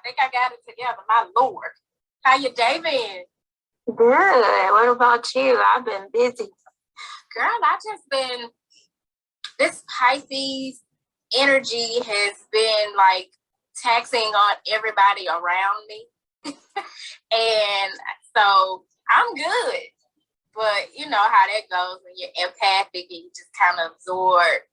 think I got it together. My Lord. How your day been? Good. What about you? I've been busy. Girl, I just been, this Pisces energy has been like taxing on everybody around me. And so I'm good. But you know how that goes when you're empathic and you just kind of absorb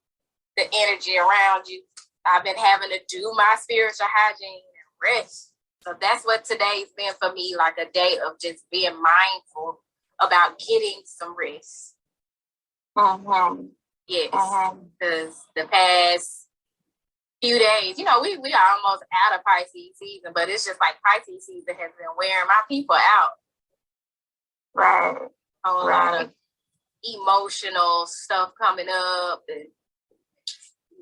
the energy around you. I've been having to do my spiritual hygiene and rest. So that's what today's been for me, like a day of just being mindful about getting some rest. Mm-hmm. Yes, because the past few days, you know, we are almost out of Pisces season, but it's just like Pisces season has been wearing my people out. Right. A lot of emotional stuff coming up. And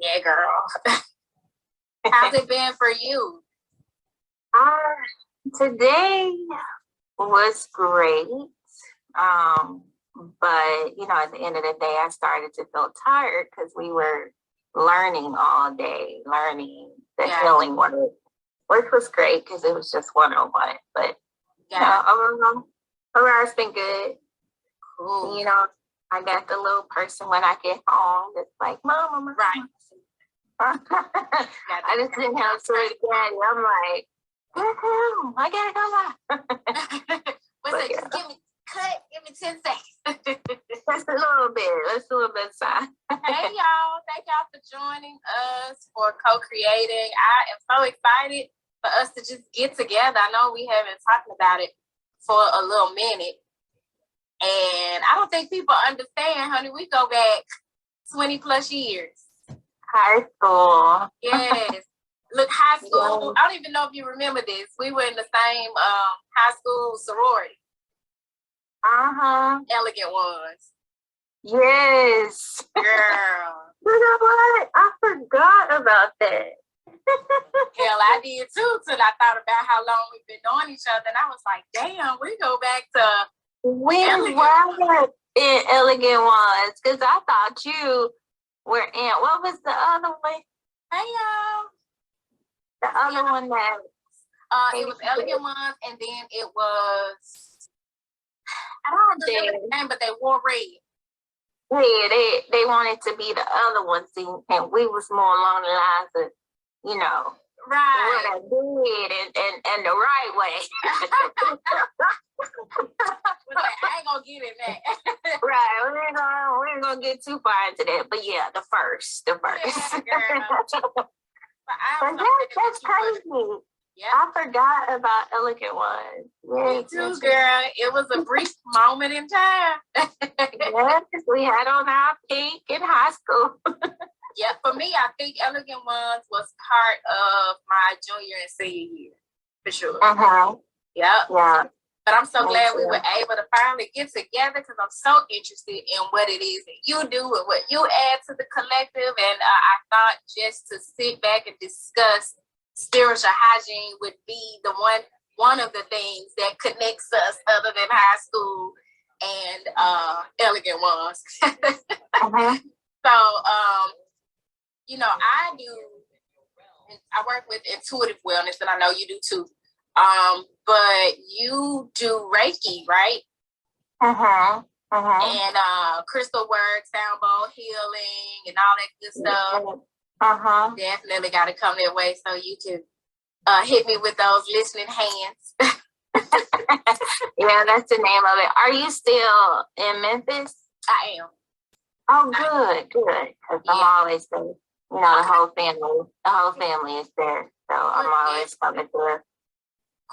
yeah, girl. How's it been for you? Today was great. But you know, at the end of the day, I started to feel tired because we were learning all day, learning the healing work, which was great because it was just 101. But overall, it's been good. Cool. You know, I got the little person when I get home that's like, Mama. Right. I just didn't have to daddy. I'm like, I gotta go live. Just give me 10 seconds. Just a little bit. Let's do a bit of time. Hey y'all, thank y'all for joining us for co-creating. I am so excited for us to just get together. I know we haven't talked about it for a little minute. And I don't think people understand, honey. We go back 20 plus years. High school. Yes. Look, high school. I don't even know if you remember this. We were in the same high school sorority. Elegant Ones. Yes. Girl. You know what? I forgot about that. Hell, I did too, till I thought about how long we've been knowing each other. And I was like, damn, we go back to when were in Elegant Ones? Because I thought you were in, what was the other one? Hey, y'all. The other one that... it was Elegant Ones, and then it was... I don't remember the name, but they wore red. Yeah, they wanted to be the other ones, and we was more along the lines of, you know, right, what I did and the right way. I ain't gonna get in that. Right, we ain't gonna get too far into that, but yeah, the first. Yeah, girl. But that's crazy. Yeah, I forgot about Elegant Ones. Me too, girl. It was a brief moment in time. Yes, we had on our peak in high school. Yeah, for me, I think Elegant Ones was part of my junior and senior year, for sure. Yep. Yeah. But I'm so glad we were able to finally get together because I'm so interested in what it is that you do and what you add to the collective. And I thought just to sit back and discuss spiritual hygiene would be the one of the things that connects us other than high school and Elegant Ones. So, you know, I work with intuitive wellness, and I know you do too. But you do Reiki, right? And crystal work, sound bowl healing, and all that good stuff. Definitely got to come that way so you can hit me with those listening hands. Yeah, that's the name of it. Are you still in Memphis? I am. Oh, good. Because I'm always there. You know, the whole family is there. So I'm always coming there.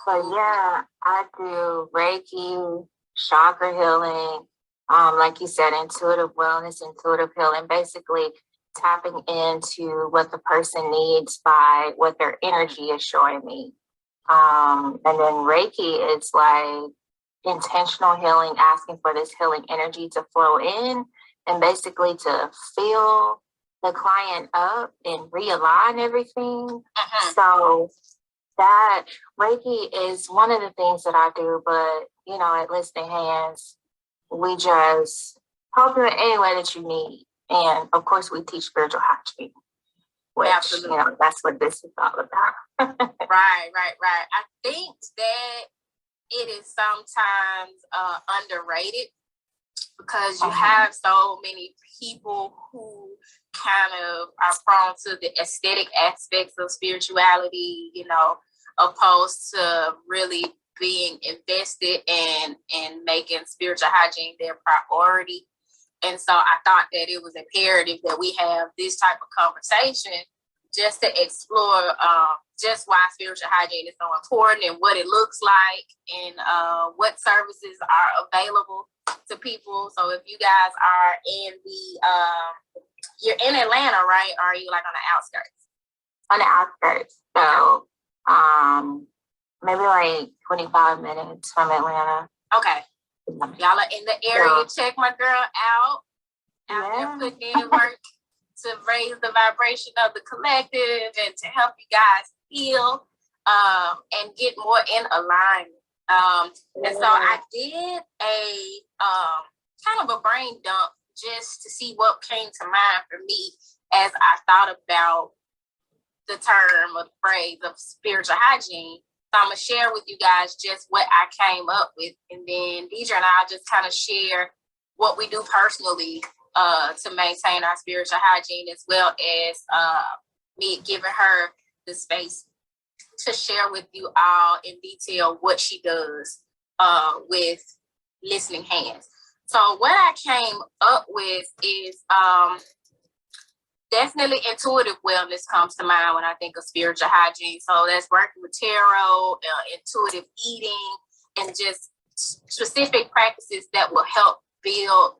So yeah, I do Reiki, chakra healing, like you said, intuitive wellness, intuitive healing, basically tapping into what the person needs by what their energy is showing me. And then Reiki is like intentional healing, asking for this healing energy to flow in and basically to fill the client up and realign everything. So that Reiki is one of the things that I do, but you know, at Listening Hands, we just help you in any way that you need. And of course, we teach spiritual hygiene. which, Absolutely. That's what this is all about. Right. I think that it is sometimes underrated because you have so many people who kind of are prone to the aesthetic aspects of spirituality, opposed to really being invested in making spiritual hygiene their priority. And so I thought that it was imperative that we have this type of conversation just to explore just why spiritual hygiene is so important and what it looks like and what services are available to people. So if you guys are in you're in Atlanta, right? Or are you like on the outskirts? On the outskirts. So maybe like 25 minutes from Atlanta. Okay. Y'all are in the area. Check my girl out there putting in work to raise the vibration of the collective and to help you guys heal and get more in alignment. And so I did a kind of a brain dump just to see what came to mind for me as I thought about the term or the phrase of spiritual hygiene. So I'm going to share with you guys just what I came up with. And then Deidre and I'll just kind of share what we do personally to maintain our spiritual hygiene, as well as me giving her the space to share with you all in detail what she does with listening hands. So what I came up with is definitely intuitive wellness comes to mind when I think of spiritual hygiene. So that's working with tarot, intuitive eating, and just specific practices that will help build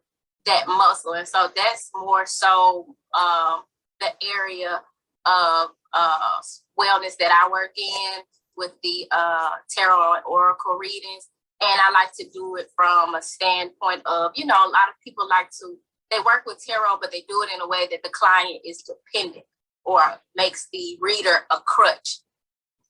that muscle. And so that's more so the area of wellness that I work in with the tarot and oracle readings. And I like to do it from a standpoint of, a lot of people they work with tarot, but they do it in a way that the client is dependent or makes the reader a crutch.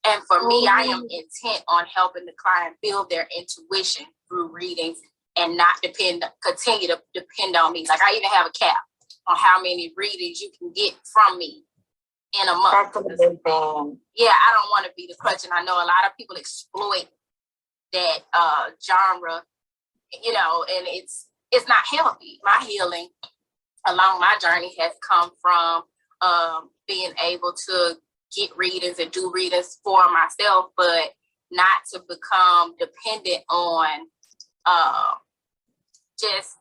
And for me, I am intent on helping the client build their intuition through readings and not continue to depend on me. Like I even have a cap on how many readings you can get from me in a month. That's a good thing. Yeah, I don't want to be the crutch. And I know a lot of people exploit that genre, and it's not healthy. My healing along my journey has come from being able to get readings and do readings for myself, but not to become dependent on just,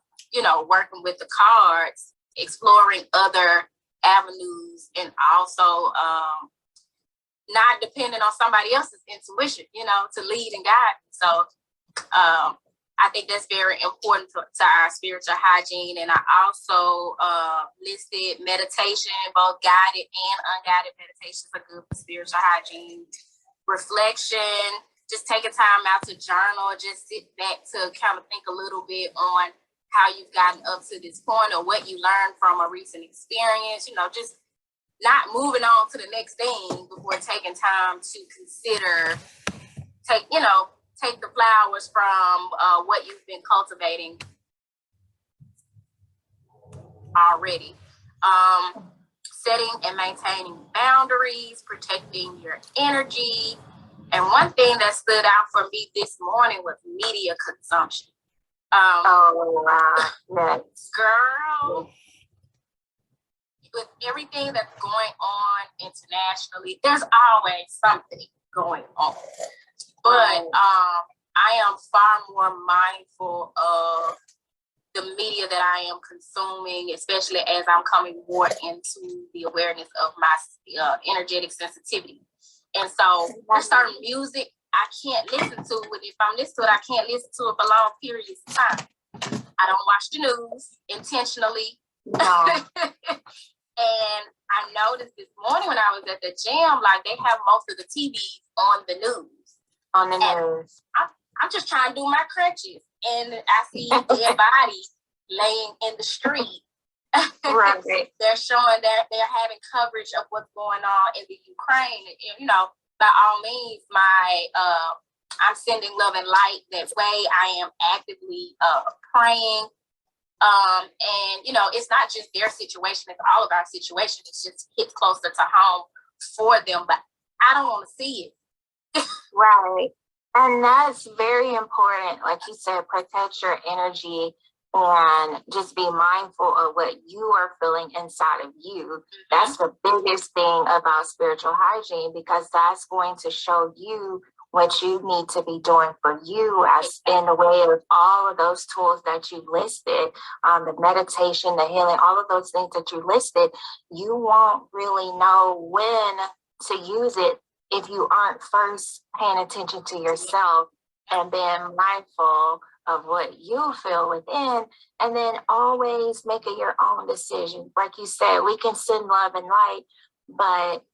working with the cards, exploring other avenues, and also not depending on somebody else's intuition, to lead and guide. So I think that's very important to our spiritual hygiene. And I also listed meditation, both guided and unguided meditations are good for spiritual hygiene. Reflection, just taking time out to journal, just sit back to kind of think a little bit on how you've gotten up to this point or what you learned from a recent experience, just not moving on to the next thing before taking time to consider, take the flowers from what you've been cultivating already. Setting and maintaining boundaries, protecting your energy. And one thing that stood out for me this morning was media consumption. Yes. Girl, with everything that's going on internationally, there's always something going on. But I am far more mindful of the media that I am consuming, especially as I'm coming more into the awareness of my energetic sensitivity. And so there's certain music I can't listen to. If I'm listening to it, I can't listen to it for long periods of time. I don't watch the news intentionally. No. And I noticed this morning when I was at the gym, like they have most of the TVs on the news. I'm just trying to do my crutches, and I see dead bodies laying in the street. Right. They're showing that they're having coverage of what's going on in the Ukraine, and by all means, I'm sending love and light that way. I am actively praying And, you know, it's not just their situation, it's all of our situation. It's just hits closer to home for them, but I don't want to see it. Right. And that's very important. Like you said, protect your energy and just be mindful of what you are feeling inside of you. That's the biggest thing about spiritual hygiene, because that's going to show you what you need to be doing for you, as in the way of all of those tools that you listed, the meditation, the healing, all of those things that you listed. You won't really know when to use it if you aren't first paying attention to yourself and being mindful of what you feel within, and then always making your own decision. Like you said, we can send love and light, but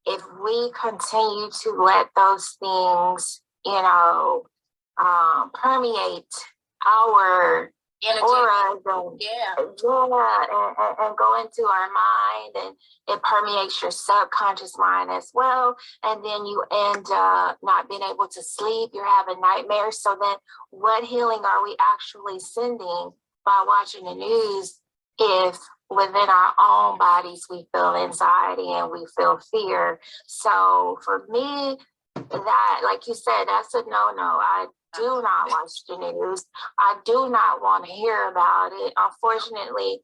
if we continue to let those things, permeate our auras and go into our mind, and it permeates your subconscious mind as well, and then you end up not being able to sleep. You're having nightmares. So then what healing are we actually sending by watching the news if within our own bodies we feel anxiety and we feel fear? So for me, that, like you said, that's a no-no. I do not watch the news. I do not want to hear about it. Unfortunately,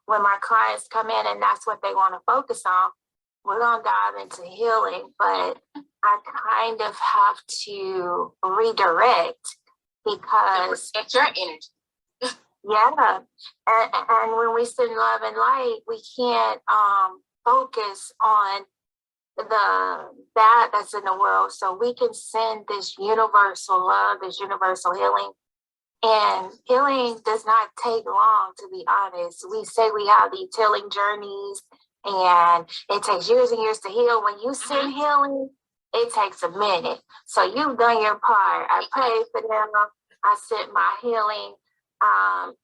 when my clients come in and that's what they want to focus on, we're going to dive into healing, but I kind of have to redirect, because it's your energy. Yeah. And when we send love and light, we can't focus on the bad that's in the world. So we can send this universal love, this universal healing. And healing does not take long, to be honest. We say we have these healing journeys and it takes years and years to heal. When you send healing, it takes a minute. So you've done your part. I prayed for them. I sent my healing.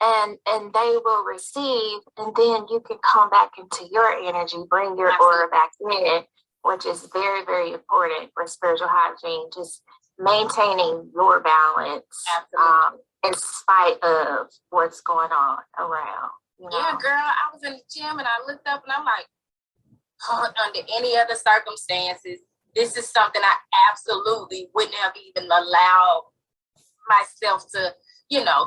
And they will receive, and then you can come back into your energy, bring your aura back in, which is very, very important for spiritual hygiene, just maintaining your balance in spite of what's going on around. Yeah, girl, I was in the gym and I looked up and I'm like, under any other circumstances, this is something I absolutely wouldn't have even allowed myself to,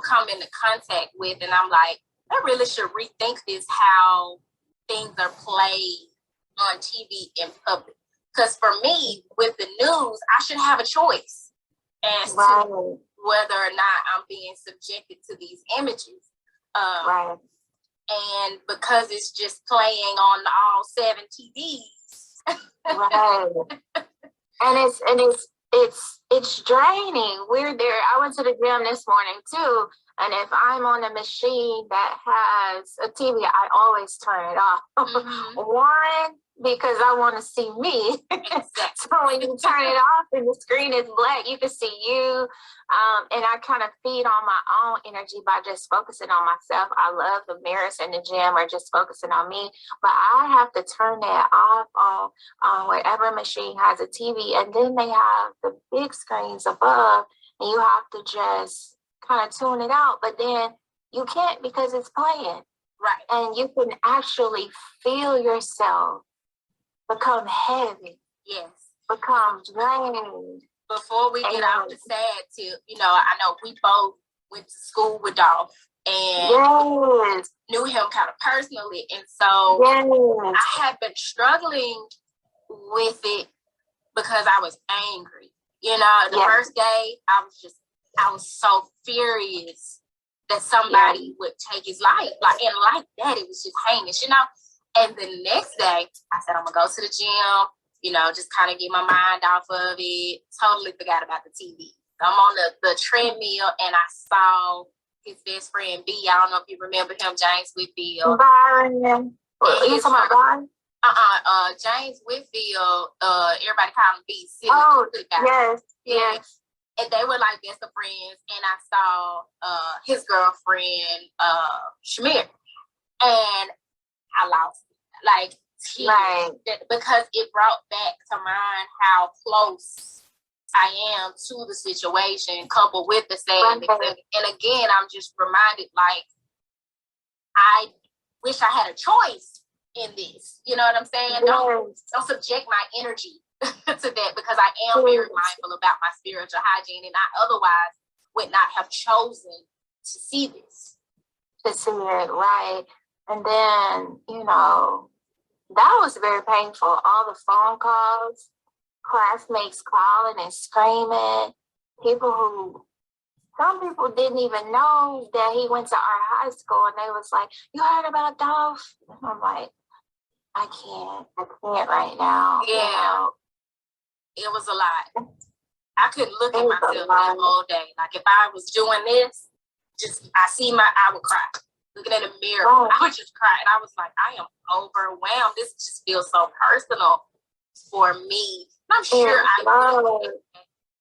come into contact with. And I'm like, I really should rethink this, how things are played on TV in public. Because for me, with the news, I should have a choice as to whether or not I'm being subjected to these images. And because it's just playing on all 7 TVs. And it's draining. We're there. I went to the gym this morning too. And if I'm on a machine that has a TV, I always turn it off. One, because I want to see me. So when you turn it off and the screen is black, you can see you. And I kind of feed on my own energy by just focusing on myself. I love the mirrors in the gym or just focusing on me. But I have to turn that off on whatever machine has a TV. And then they have the big screens above, and you have to just kind of tune it out. But then you can't, because it's playing. Right. And you can actually feel yourself become heavy. Yes. Become drained. Before we get off the sad tip, I know we both went to school with Dolph and knew him kind of personally. And so I had been struggling with it because I was angry. The first day I was so furious that somebody would take his life. And like that, it was just heinous, And the next day I said, I'm gonna go to the gym, just kind of get my mind off of it. Totally forgot about the TV. I'm on the treadmill and I saw his best friend B. I don't know if you remember him, James Whitfield. Byron. You talking about Byron? James Whitfield, everybody called him B. Yes. And they were like best of friends. And I saw his girlfriend, Shamir. And I lost it. Tears, because it brought back to mind how close I am to the situation, coupled with the sadness. And again, I'm just reminded, like, I wish I had a choice in this. You know what I'm saying? Don't subject my energy to that, because I am very mindful about my spiritual hygiene, and I otherwise would not have chosen to see this. To see it, right. And then, you know, that was very painful. All the phone calls, classmates calling and screaming, some people didn't even know that he went to our high school, and they was like, "You heard about Dolph?" And I'm like, I can't right now. Yeah. You know? It was a lot. I couldn't look at myself that whole day. Like, if I was doing this, I would cry. Looking in the mirror, I would just cry. And I was like, I am overwhelmed. This just feels so personal for me. I'm sure I will get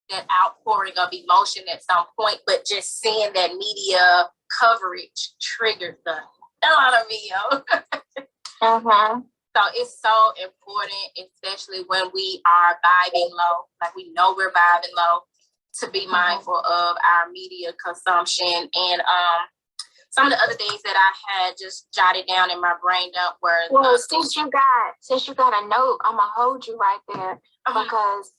that outpouring of emotion at some point, but just seeing that media coverage triggered the hell out of me, yo. So it's so important, especially when we are vibing low, like we know we're vibing low, to be mindful of our media consumption. And some of the other things that I had just jotted down in my brain dump were... Well, since you got a note, I'm going to hold you right there, because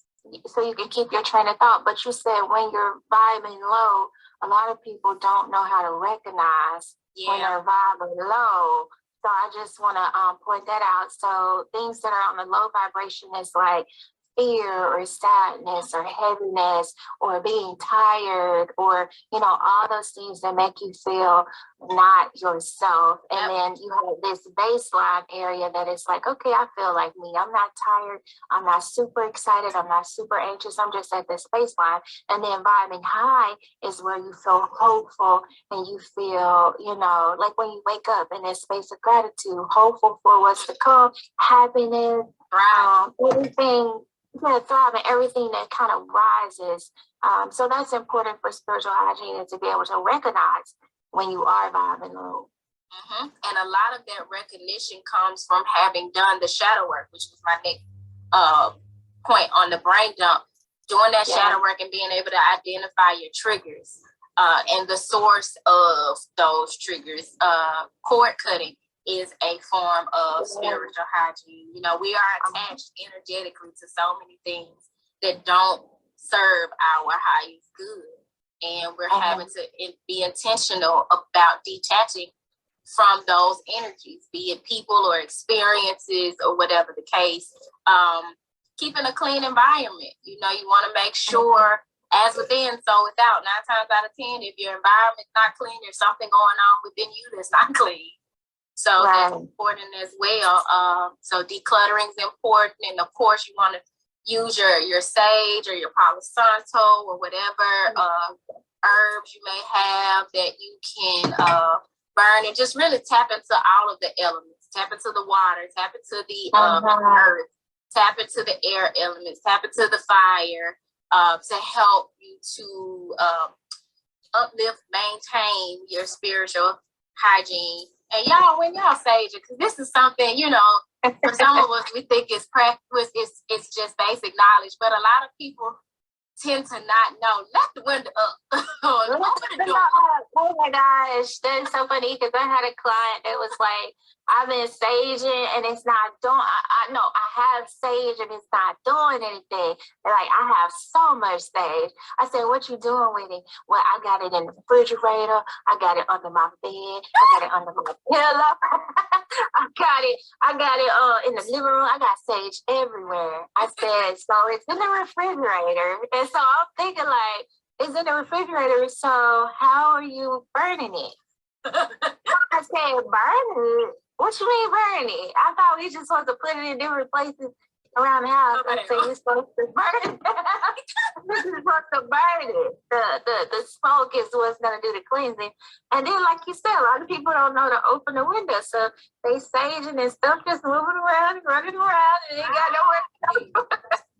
so you can keep your train of thought. But you said when you're vibing low, a lot of people don't know how to recognize when they're vibing low. So I just want to point that out. So things that are on the low vibration is like fear or sadness or heaviness or being tired, or, you know, all those things that make you feel not yourself. And then you have this baseline area that is like, okay, I feel like me. I'm not tired. I'm not super excited. I'm not super anxious. I'm just at this baseline. And then vibing high is where you feel hopeful and you feel, you know, like when you wake up in this space of gratitude, hopeful for what's to come, happiness, everything. Thriving, everything that kind of rises. So that's important for spiritual hygiene, is to be able to recognize when you are vibing low. And a lot of that recognition comes from having done the shadow work, which was my next point on the brain dump. Doing that shadow work and being able to identify your triggers and the source of those triggers. Cord cutting is a form of spiritual hygiene. You know, we are attached energetically to so many things that don't serve our highest good. And we're having to be intentional about detaching from those energies, be it people or experiences or whatever the case. Keeping a clean environment. You know, you want to make sure, as within, so without. 9 times out of 10, if your environment's not clean, there's something going on within you that's not clean. So that's important as well. So decluttering is important. And of course, you want to use your sage or your Palo Santo or whatever herbs you may have that you can burn, and just really tap into all of the elements. Tap into the water, tap into the earth, tap into the air elements, tap into the fire to help you to uplift, maintain your spiritual hygiene. And y'all, when y'all sage it, because this is something, you know, for some of us, we think it's practice, it's just basic knowledge, but a lot of people tend to not know. Let the window up. Open the door. Oh my gosh, that's so funny, because I had a client that was like, I've been saging and it's not doing, I know I have sage and it's not doing anything. And like, I have so much sage. I said, what you doing with it? Well, I got it in the refrigerator. I got it under my bed. I got it under my pillow. I got it in the living room. I got sage everywhere. I said, so it's in the refrigerator. And so I'm thinking like, it's in the refrigerator. So how are you burning it? I said, burn it? What you mean burn it? I thought we just supposed to put it in different places around the house. I said, you're supposed to burn it. You're supposed to burn it. The smoke is what's going to do the cleansing. And then, like you said, a lot of people don't know to open the window. So they saging and stuff just moving around and running around, and they got nowhere to go.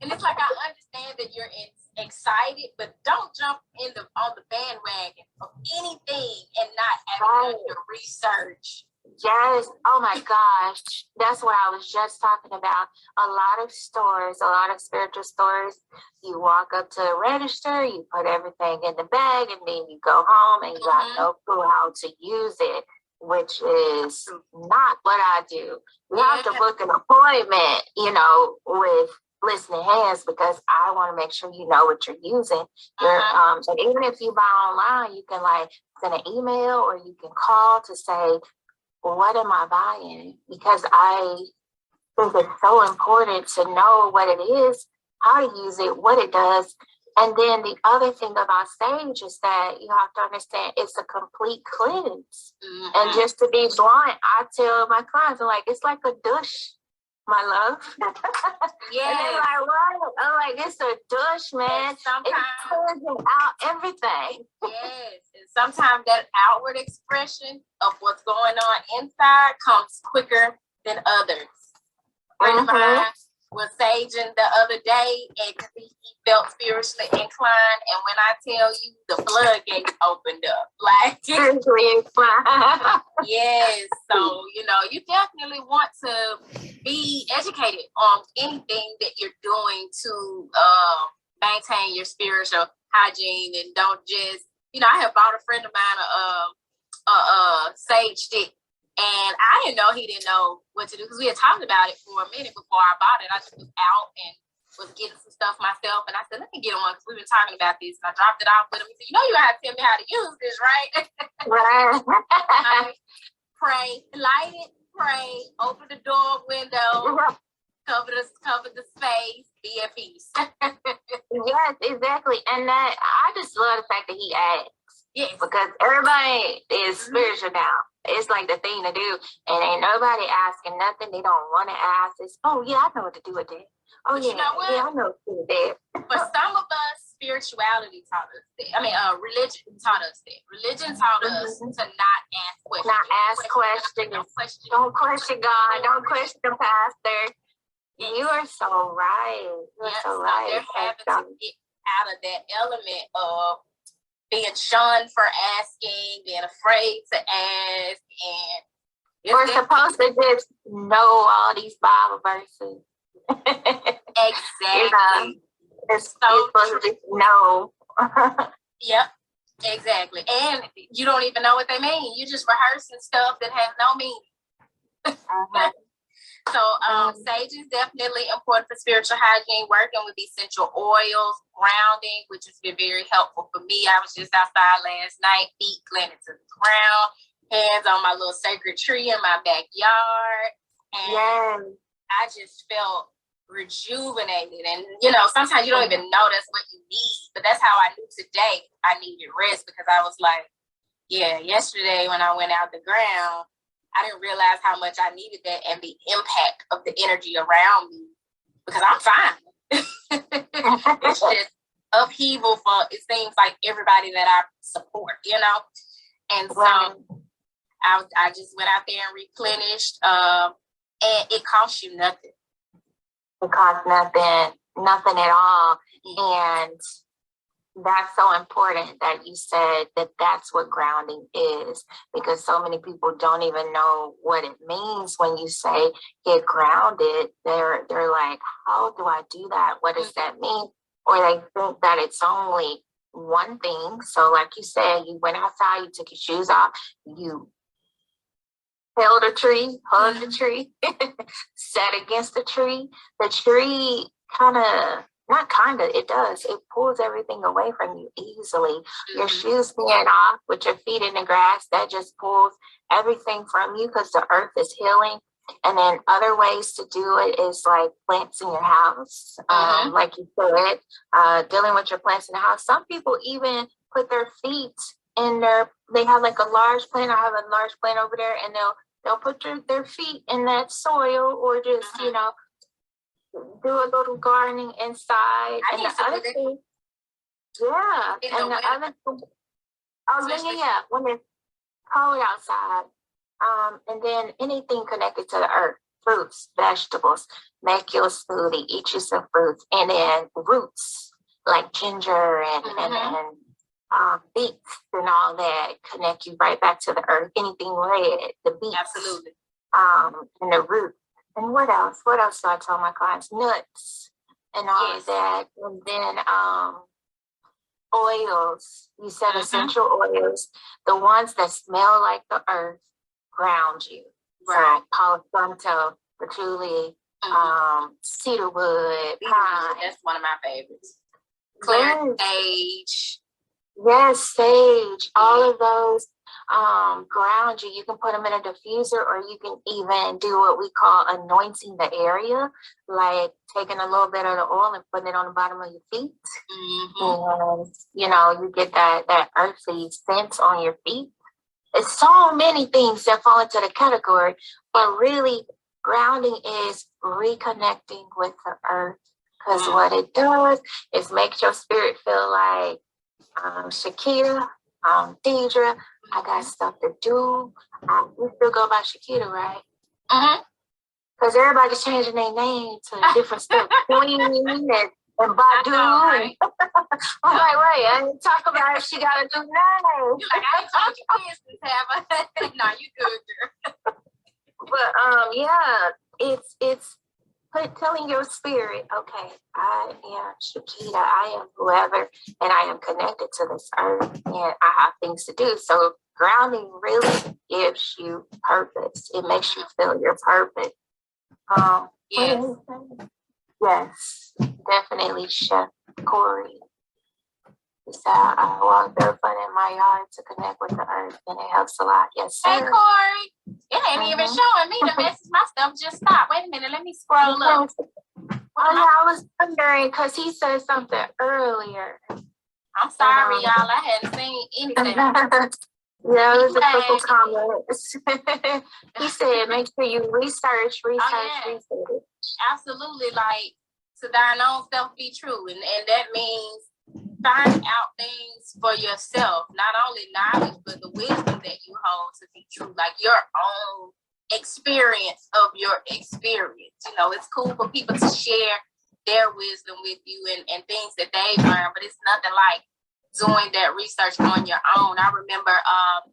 And it's like, I understand that you're excited, but don't jump on the bandwagon of anything and not having done your research Yes. Oh my gosh. That's what I was just talking about. A lot of stores, a lot of spiritual stores, you walk up to the register, you put everything in the bag, and then you go home and you got no clue how to use it, which is not what I do. You have to book an appointment, with listening hands, because I want to make sure you know what you're using. And even if you buy online, you can send an email or you can call to say, what am I buying? Because I think it's so important to know what it is, how to use it, what it does. And then the other thing about sage is that you have to understand it's a complete cleanse. And just to be blunt, I tell my clients, I'm like, it's like a douche, my love. Yeah. And they're like, what? I'm like, it's a douche, man. It's cleansing out everything. Yes. And sometimes that outward expression of what's going on inside comes quicker than others. Friend of mine was saging the other day, and he felt spiritually inclined. And when I tell you, the floodgates opened up. Spiritually inclined. Yes. So, you definitely want to be educated on anything that you're doing to maintain your spiritual hygiene, and don't just, I have bought a friend of mine a sage stick. And I didn't know he didn't know what to do, because we had talked about it for a minute before I bought it. I just was out and was getting some stuff myself. And I said, let me get him one, because we've been talking about this. And I dropped it off with him. He said, you have to tell me how to use this, right? Right. Pray, light it, pray, open the door, window, cover the space, be at peace. Yes, exactly. And that, I just love the fact that he asks. Yes. Because everybody is spiritual now. It's like the thing to do. And ain't nobody asking nothing they don't want to ask. It's, oh, yeah, I know what to do with it. Oh, but yeah, I know what to do with it. For some of us, spirituality taught us that. Religion taught us that. Religion taught us to not ask questions. Not ask questions. Don't question God. Don't question the pastor. Yes. You are so right. You're so right. They're having to get out of that element of being shunned for asking, being afraid to ask, and we're supposed to just know all these Bible verses. Exactly. It's so supposed to just know. Yep, exactly. And you don't even know what they mean. You're just rehearsing stuff that has no meaning. So sage is definitely important for spiritual hygiene, working with essential oils, grounding, which has been very helpful for me. I was just outside last night, feet planted to the ground, hands on my little sacred tree in my backyard. And I just felt rejuvenated. And, sometimes you don't even know that's what you need. But that's how I knew today I needed rest, because I was like, yesterday when I went out the ground, I didn't realize how much I needed that and the impact of the energy around me, because I'm fine. It's just upheaval for, it seems like, everybody that I support, And so I just went out there and replenished, and it costs you nothing. It costs nothing at all. And that's so important that you said that that's what grounding is, because so many people don't even know what it means when you say get grounded. They're like, how do I do that? What does that mean? Or they think that it's only one thing. So like you said, you went outside, you took your shoes off, you held a tree, hugged a tree, sat against the tree. The tree it does. It pulls everything away from you easily. Your shoes being off with your feet in the grass, that just pulls everything from you, because the earth is healing. And then other ways to do it is like plants in your house. Like you said, dealing with your plants in the house. Some people even put their feet in they have like a large plant. I have a large plant over there, and they'll put their feet in that soil, or just, do a little gardening inside. And the other thing, when it's cold outside, and then anything connected to the earth, fruits, vegetables, make your smoothie, eat you some fruits, and then roots like ginger and beets and all that connect you right back to the earth. Anything red, the beets. Absolutely. And the root. And what else? What else do I tell my clients? Nuts and all of that. And then oils. You said essential oils. The ones that smell like the earth ground you. Right. So Palo Santo, patchouli, cedarwood, pine. That's one of my favorites. Clear sage. Yes, sage. All of those ground you. You can put them in a diffuser, or you can even do what we call anointing the area, like taking a little bit of the oil and putting it on the bottom of your feet. And you get that earthly scent on your feet. It's so many things that fall into the category, but really grounding is reconnecting with the earth, because what it does is makes your spirit feel like Shakira, Deidre, I got stuff to do. You still go by Shakira, right? Because everybody's changing their name to different stuff. Queen and Badu. Right? I'm like, wait, I didn't talk about if she got a new name. You're like, I ain't told your business, have I? No, you good, girl. But it's telling your spirit, okay, I am Shakita, I am whoever, and I am connected to this earth, and I have things to do. So grounding really gives you purpose. It makes you feel your purpose. Yes, definitely, Chef Corey. So I walk barefoot in my yard to connect with the earth, and it helps a lot. Yes, sir. Hey, Corey. It ain't even showing me the message. My stuff just stopped. Wait a minute. Let me scroll up. I was wondering because he said something earlier. I'm sorry, y'all. I hadn't seen anything. Yeah, it was a couple comments. He said, make sure you research. Absolutely. Like, to thine own self be true. And that means find out things for yourself, not only knowledge, but the wisdom that you hold to be true, like your own experience of your experience. It's cool for people to share their wisdom with you and things that they've learned, but it's nothing like doing that research on your own. I remember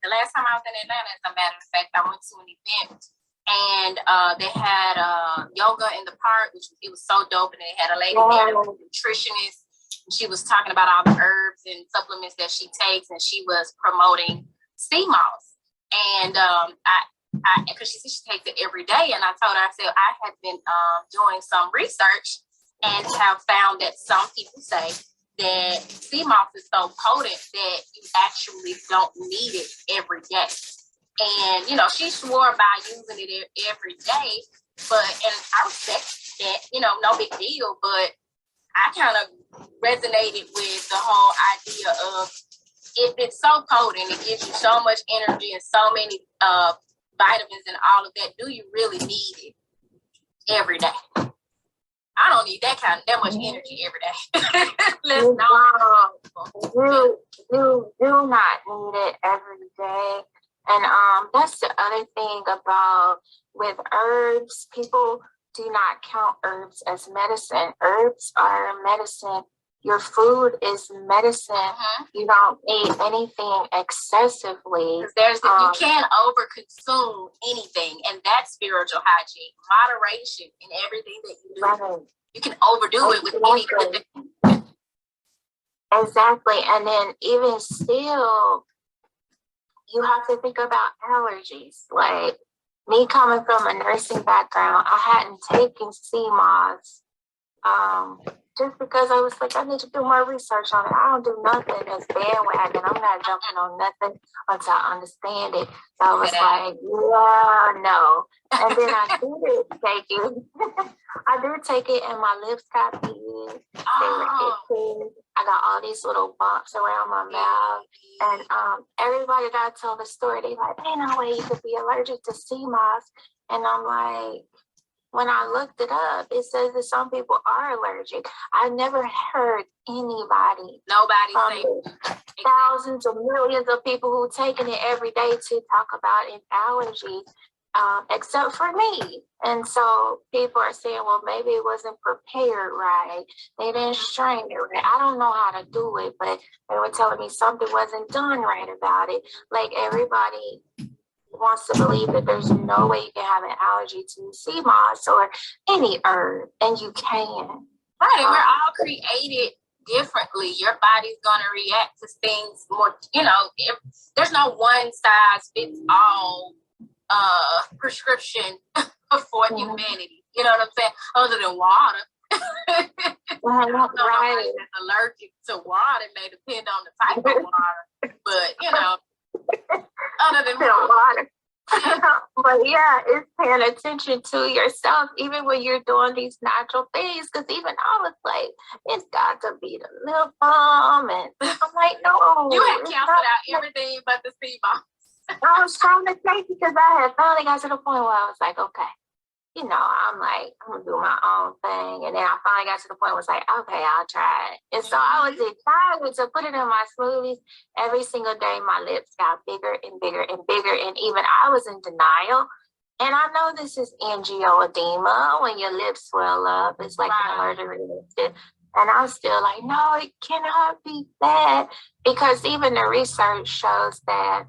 the last time I was in Atlanta, as a matter of fact, I went to an event and they had yoga in the park, it was so dope, and they had a lady there, a nutritionist. She was talking about all the herbs and supplements that she takes, and she was promoting sea moss. And because she said she takes it every day, and I told her, I said, I had been doing some research and have found that some people say that sea moss is so potent that you actually don't need it every day. And, she swore by using it every day, and I respect that, no big deal, but I kind of resonated with the whole idea of, if it's so potent, it gives you so much energy and so many vitamins and all of that, do you really need it every day? I don't need that much energy every day. You do not need it every day. And that's the other thing about with herbs, people do not count herbs as medicine. Herbs are medicine. Your food is medicine. You don't eat anything excessively. You can't overconsume anything, and that's spiritual hygiene. Moderation in everything that you do. Right. You can overdo it with anything. Exactly. And then even still, you have to think about allergies. Like, me coming from a nursing background, I hadn't taken sea moss just because I was like, I need to do more research on it. I don't do nothing that's bandwagon. I'm not jumping on nothing until I understand it. So I was like, yeah, no. And then I did take it. I did take it, and my lips got big. They were itching. I got all these little bumps around my mouth. And everybody that I tell the story, they like, ain't no way you could be allergic to sea moss. And I'm like, when I looked it up, it says that some people are allergic. I never heard nobody say thousands or millions of people who taking it every day to talk about allergies. except for me. And so people are saying, well, maybe it wasn't prepared right. They didn't strain it right. I don't know how to do it, but they were telling me something wasn't done right about it. Like everybody wants to believe that there's no way you can have an allergy to sea moss or any herb, and you can. Right, and we're all created differently. Your body's going to react to things more, there's no one size fits all prescription for humanity. You know what I'm saying? Other than water. Right. That's allergic to water may depend on the type of water, but other than water. But yeah, it's paying attention to yourself, even when you're doing these natural things. Because even I was like, it's got to be the lip balm, and I'm like, no. You had canceled out everything but the sea balm. I was trying to take because I had finally got to the point where I was like, okay, I'm like, I'm gonna do my own thing. And then I finally got to the point where I was like, okay, I'll try it. And so I was excited to put it in my smoothies. Every single day, my lips got bigger and bigger and bigger. And even I was in denial. And I know this is angioedema when your lips swell up. It's like an allergic reaction. And I'm still like, no, it cannot be that. Because even the research shows that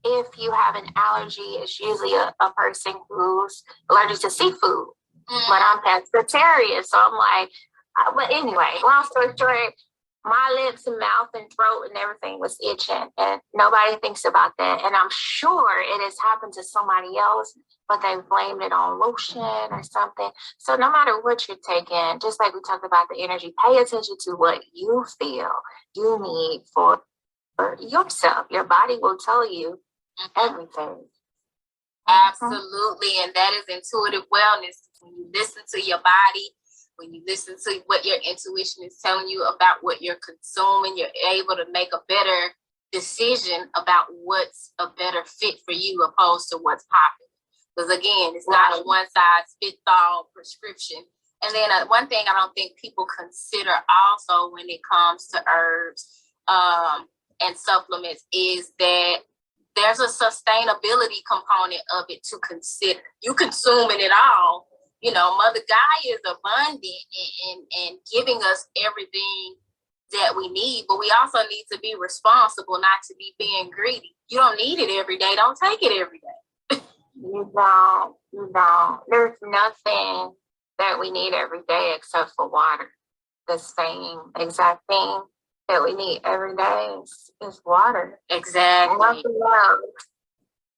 if you have an allergy, it's usually a person who's allergic to seafood. But I'm pescatarian, so I'm like, but anyway, long story short, my lips and mouth and throat and everything was itching, and nobody thinks about that. And I'm sure it has happened to somebody else, but they blamed it on lotion or something. So no matter what you're taking, just like we talked about the energy, pay attention to what you feel you need for yourself. Your body will tell you everything. Absolutely. And that is intuitive wellness. When you listen to your body, when you listen to what your intuition is telling you about what you're consuming, you're able to make a better decision about what's a better fit for you opposed to what's popular. Because again, it's not a one size fits all prescription. And then one thing I don't think people consider also when it comes to herbs and supplements is that there's a sustainability component of it to consider. You consuming it all, Mother Gaia is abundant and giving us everything that we need, but we also need to be responsible, not to be being greedy. You don't need it every day. Don't take it every day. You don't. There's nothing that we need every day except for water. The same exact thing that we need every day is water. Exactly. Nothing else.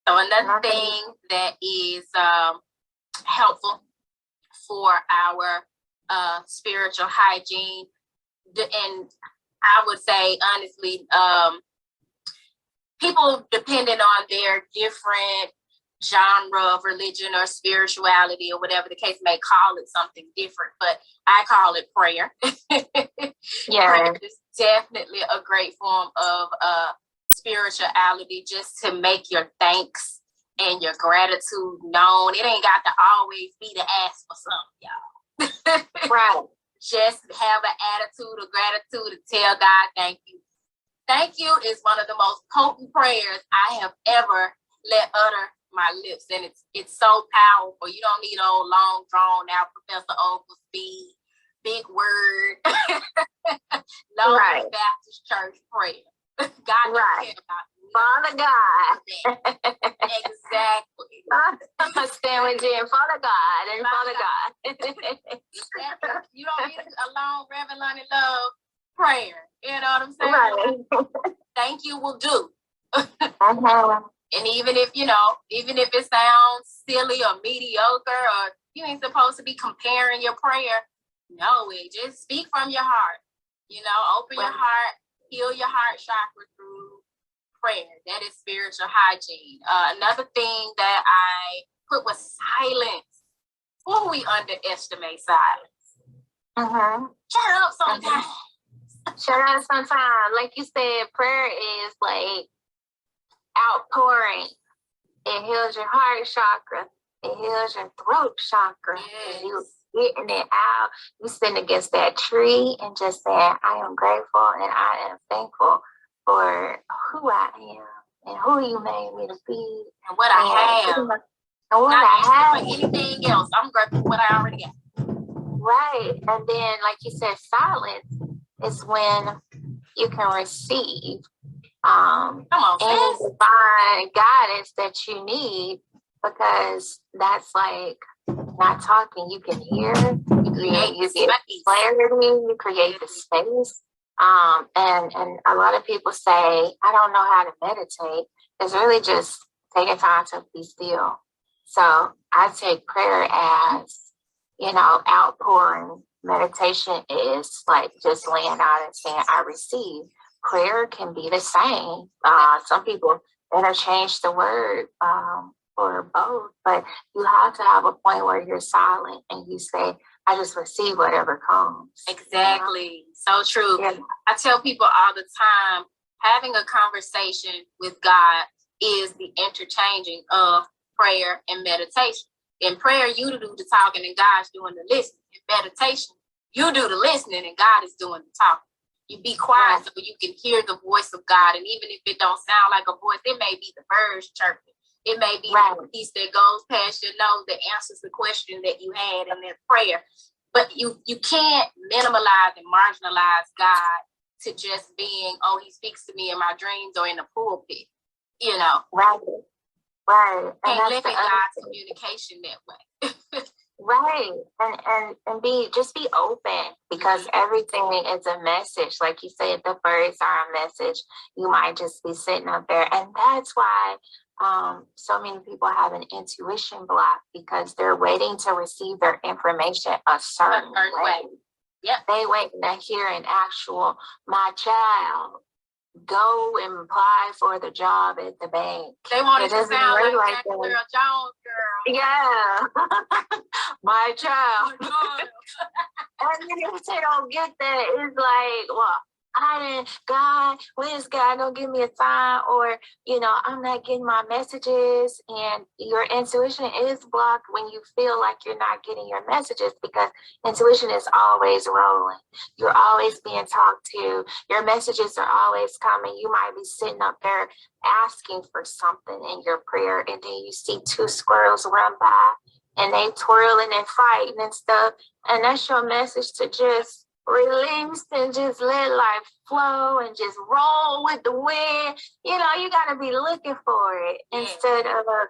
So another thing that is helpful for our spiritual hygiene, and I would say honestly, people depending on their different genre of religion or spirituality or whatever the case may call it something different, but I call it prayer. Yeah. Prayer is definitely a great form of spirituality, just to make your thanks and your gratitude known. It ain't got to always be to ask for something, y'all. Right. Just have an attitude of gratitude and tell God thank you. Thank you is one of the most potent prayers I have ever let utter my lips, and it's so powerful. You don't need old long drawn out Professor Ogle speed, big word, no Baptist church prayer. God don't care about you. Father God. Exactly. Stand with you, Father God and Father God. You don't need a long Reverend Lonnie Love prayer. You know what I'm saying? Right. Thank you will do. And even if it sounds silly or mediocre, or you ain't supposed to be comparing your prayer, no, just speak from your heart. Open your heart, heal your heart chakra through prayer. That is spiritual hygiene. Another thing that I put was silence. Before we underestimate silence. Shut up sometimes. Shut up sometimes. Like you said, prayer is like outpouring. It heals your heart chakra. It heals your throat chakra. Yes. You getting it out. You sitting against that tree and just saying, I am grateful and I am thankful for who I am and who you made me to be, and what I have. And what I have. For anything else, I'm grateful for what I already got. Right. And then, like you said, silence is when you can receive any divine guidance that you need, because that's like not talking. You can hear, you get clarity, you create the space. And a lot of people say, I don't know how to meditate. It's really just taking time to be still. So I take prayer as, outpouring. Meditation is like just laying out and saying, I receive. Prayer can be the same. Some people interchange the word for both, but you have to have a point where you're silent and you say, I just receive whatever comes. Exactly. So true. Yeah. I tell people all the time, having a conversation with God is the interchanging of prayer and meditation. In prayer, you do the talking and God's doing the listening. In meditation, you do the listening and God is doing the talking. You be quiet so you can hear the voice of God. And even if it don't sound like a voice, it may be the birds chirping. It may be the piece that goes past your nose that answers the question that you had in that prayer. But you can't minimalize and marginalize God to just being, oh, he speaks to me in my dreams or in the pulpit, Right. Can't limit God's communication that way. Right. And be open, because everything is a message. Like you said, the birds are a message. You might just be sitting up there. And that's why so many people have an intuition block, because they're waiting to receive their information a certain way. Yep. They waiting to hear an actual, my child, go and apply for the job at the bank. They want it to sound like Jack Girl Jones girl. Yeah. My child. And then if they don't get that, it's like, well, God, when is God gonna give me a sign? Or, I'm not getting my messages. And your intuition is blocked when you feel like you're not getting your messages, because intuition is always rolling. You're always being talked to. Your messages are always coming. You might be sitting up there asking for something in your prayer, and then you see two squirrels run by and they twirling and fighting and stuff. And that's your message to just release and just let life flow and just roll with the wind. You got to be looking for it instead of a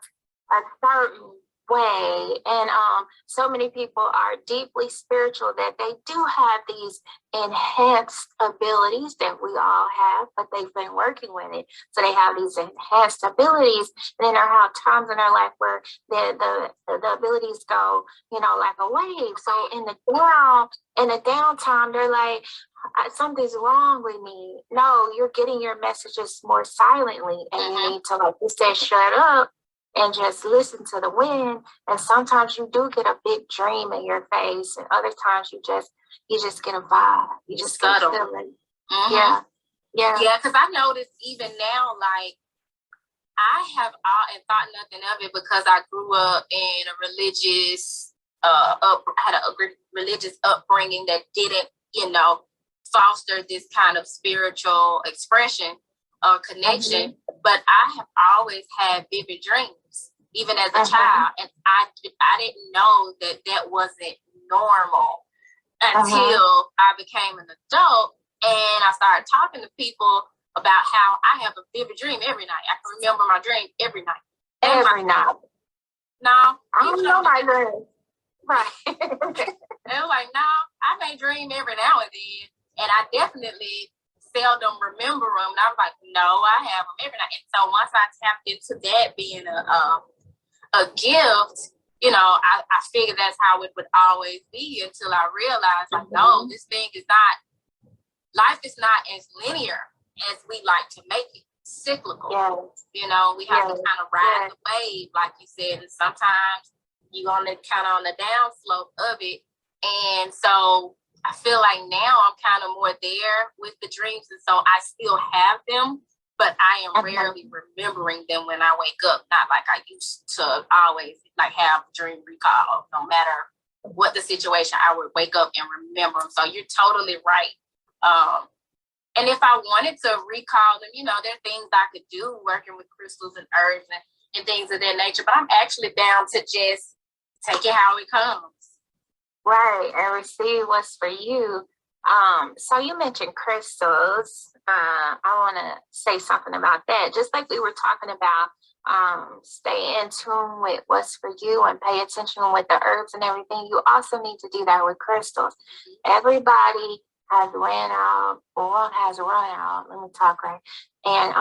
certain way. And so many people are deeply spiritual that they do have these enhanced abilities that we all have, but they've been working with it. So they have these enhanced abilities, and then there are times in their life where the abilities go, like a wave. So in the downtime, they're like, something's wrong with me. No, you're getting your messages more silently, and you need to, like you said, shut up and just listen to the wind. And sometimes you do get a big dream in your face, and other times you just get a vibe. You just get a feeling. Yeah. Because I noticed even now, like, I have and thought nothing of it, because I grew up in a religious, had a religious upbringing that didn't, foster this kind of spiritual expression or connection. But I have always had vivid dreams, even as a child, and I didn't know that wasn't normal until I became an adult, and I started talking to people about how I have a vivid dream every night. I can remember my dream every night. Every night. No, I don't know my dream. Right. And I was like, no, I may dream every now and then, and I definitely seldom remember them. And I was like, no, I have them every night. And so once I tapped into that being a gift, I figured that's how it would always be, until I realized, like, no, this thing is not, life is not as linear as we like to make it. Cyclical. We have to kind of ride the wave, like you said, and sometimes you're on the kind of on the downslope of it. And so I feel like now I'm kind of more there with the dreams, and so I still have them, but I am rarely remembering them when I wake up. Not like I used to always like have dream recall. No matter what the situation, I would wake up and remember them. So you're totally right. And if I wanted to recall them, you know, there are things I could do working with crystals and herbs and things of that nature. But I'm actually down to just take it how it comes. Right, and receive what's for you. So you mentioned crystals. I want to say something about that. Just like we were talking about, stay in tune with what's for you and pay attention with the herbs and everything. You also need to do that with crystals. Everybody has ran out, or has run out. Let me talk right. And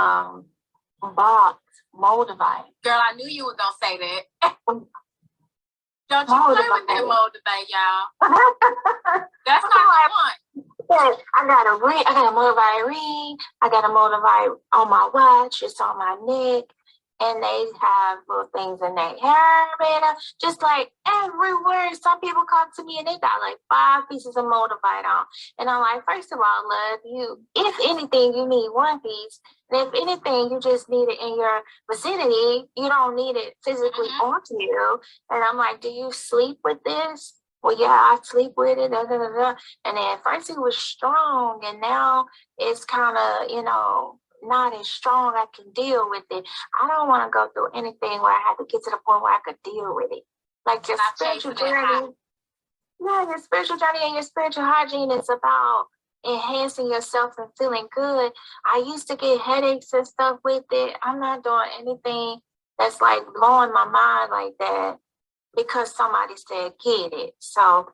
bought Moldavite. Girl, I knew you were gonna say that. Don't you play with that Moldavite, y'all. That's not the one. Yes, I got a ring. I got a Moldavite ring. I got a Moldavite on my watch. It's on my neck. And they have little things in their hair, man. Just like everywhere. Some people come to me and they got like 5 pieces of Moldavite on. And I'm like, first of all, love, you, if anything, you need 1 piece. And if anything, you just need it in your vicinity. You don't need it physically onto you. And I'm like, do you sleep with this? Well, yeah, I sleep with it. Da, da, da, da. And then at first it was strong, and now it's kind of, you know, not as strong. I can deal with it. I don't want to go through anything where I have to get to the point where I could deal with it. Like your spiritual journey. Yeah, your spiritual journey and your spiritual hygiene is about enhancing yourself and feeling good. I used to get headaches and stuff with it. I'm not doing anything that's like blowing my mind like that because somebody said get it. So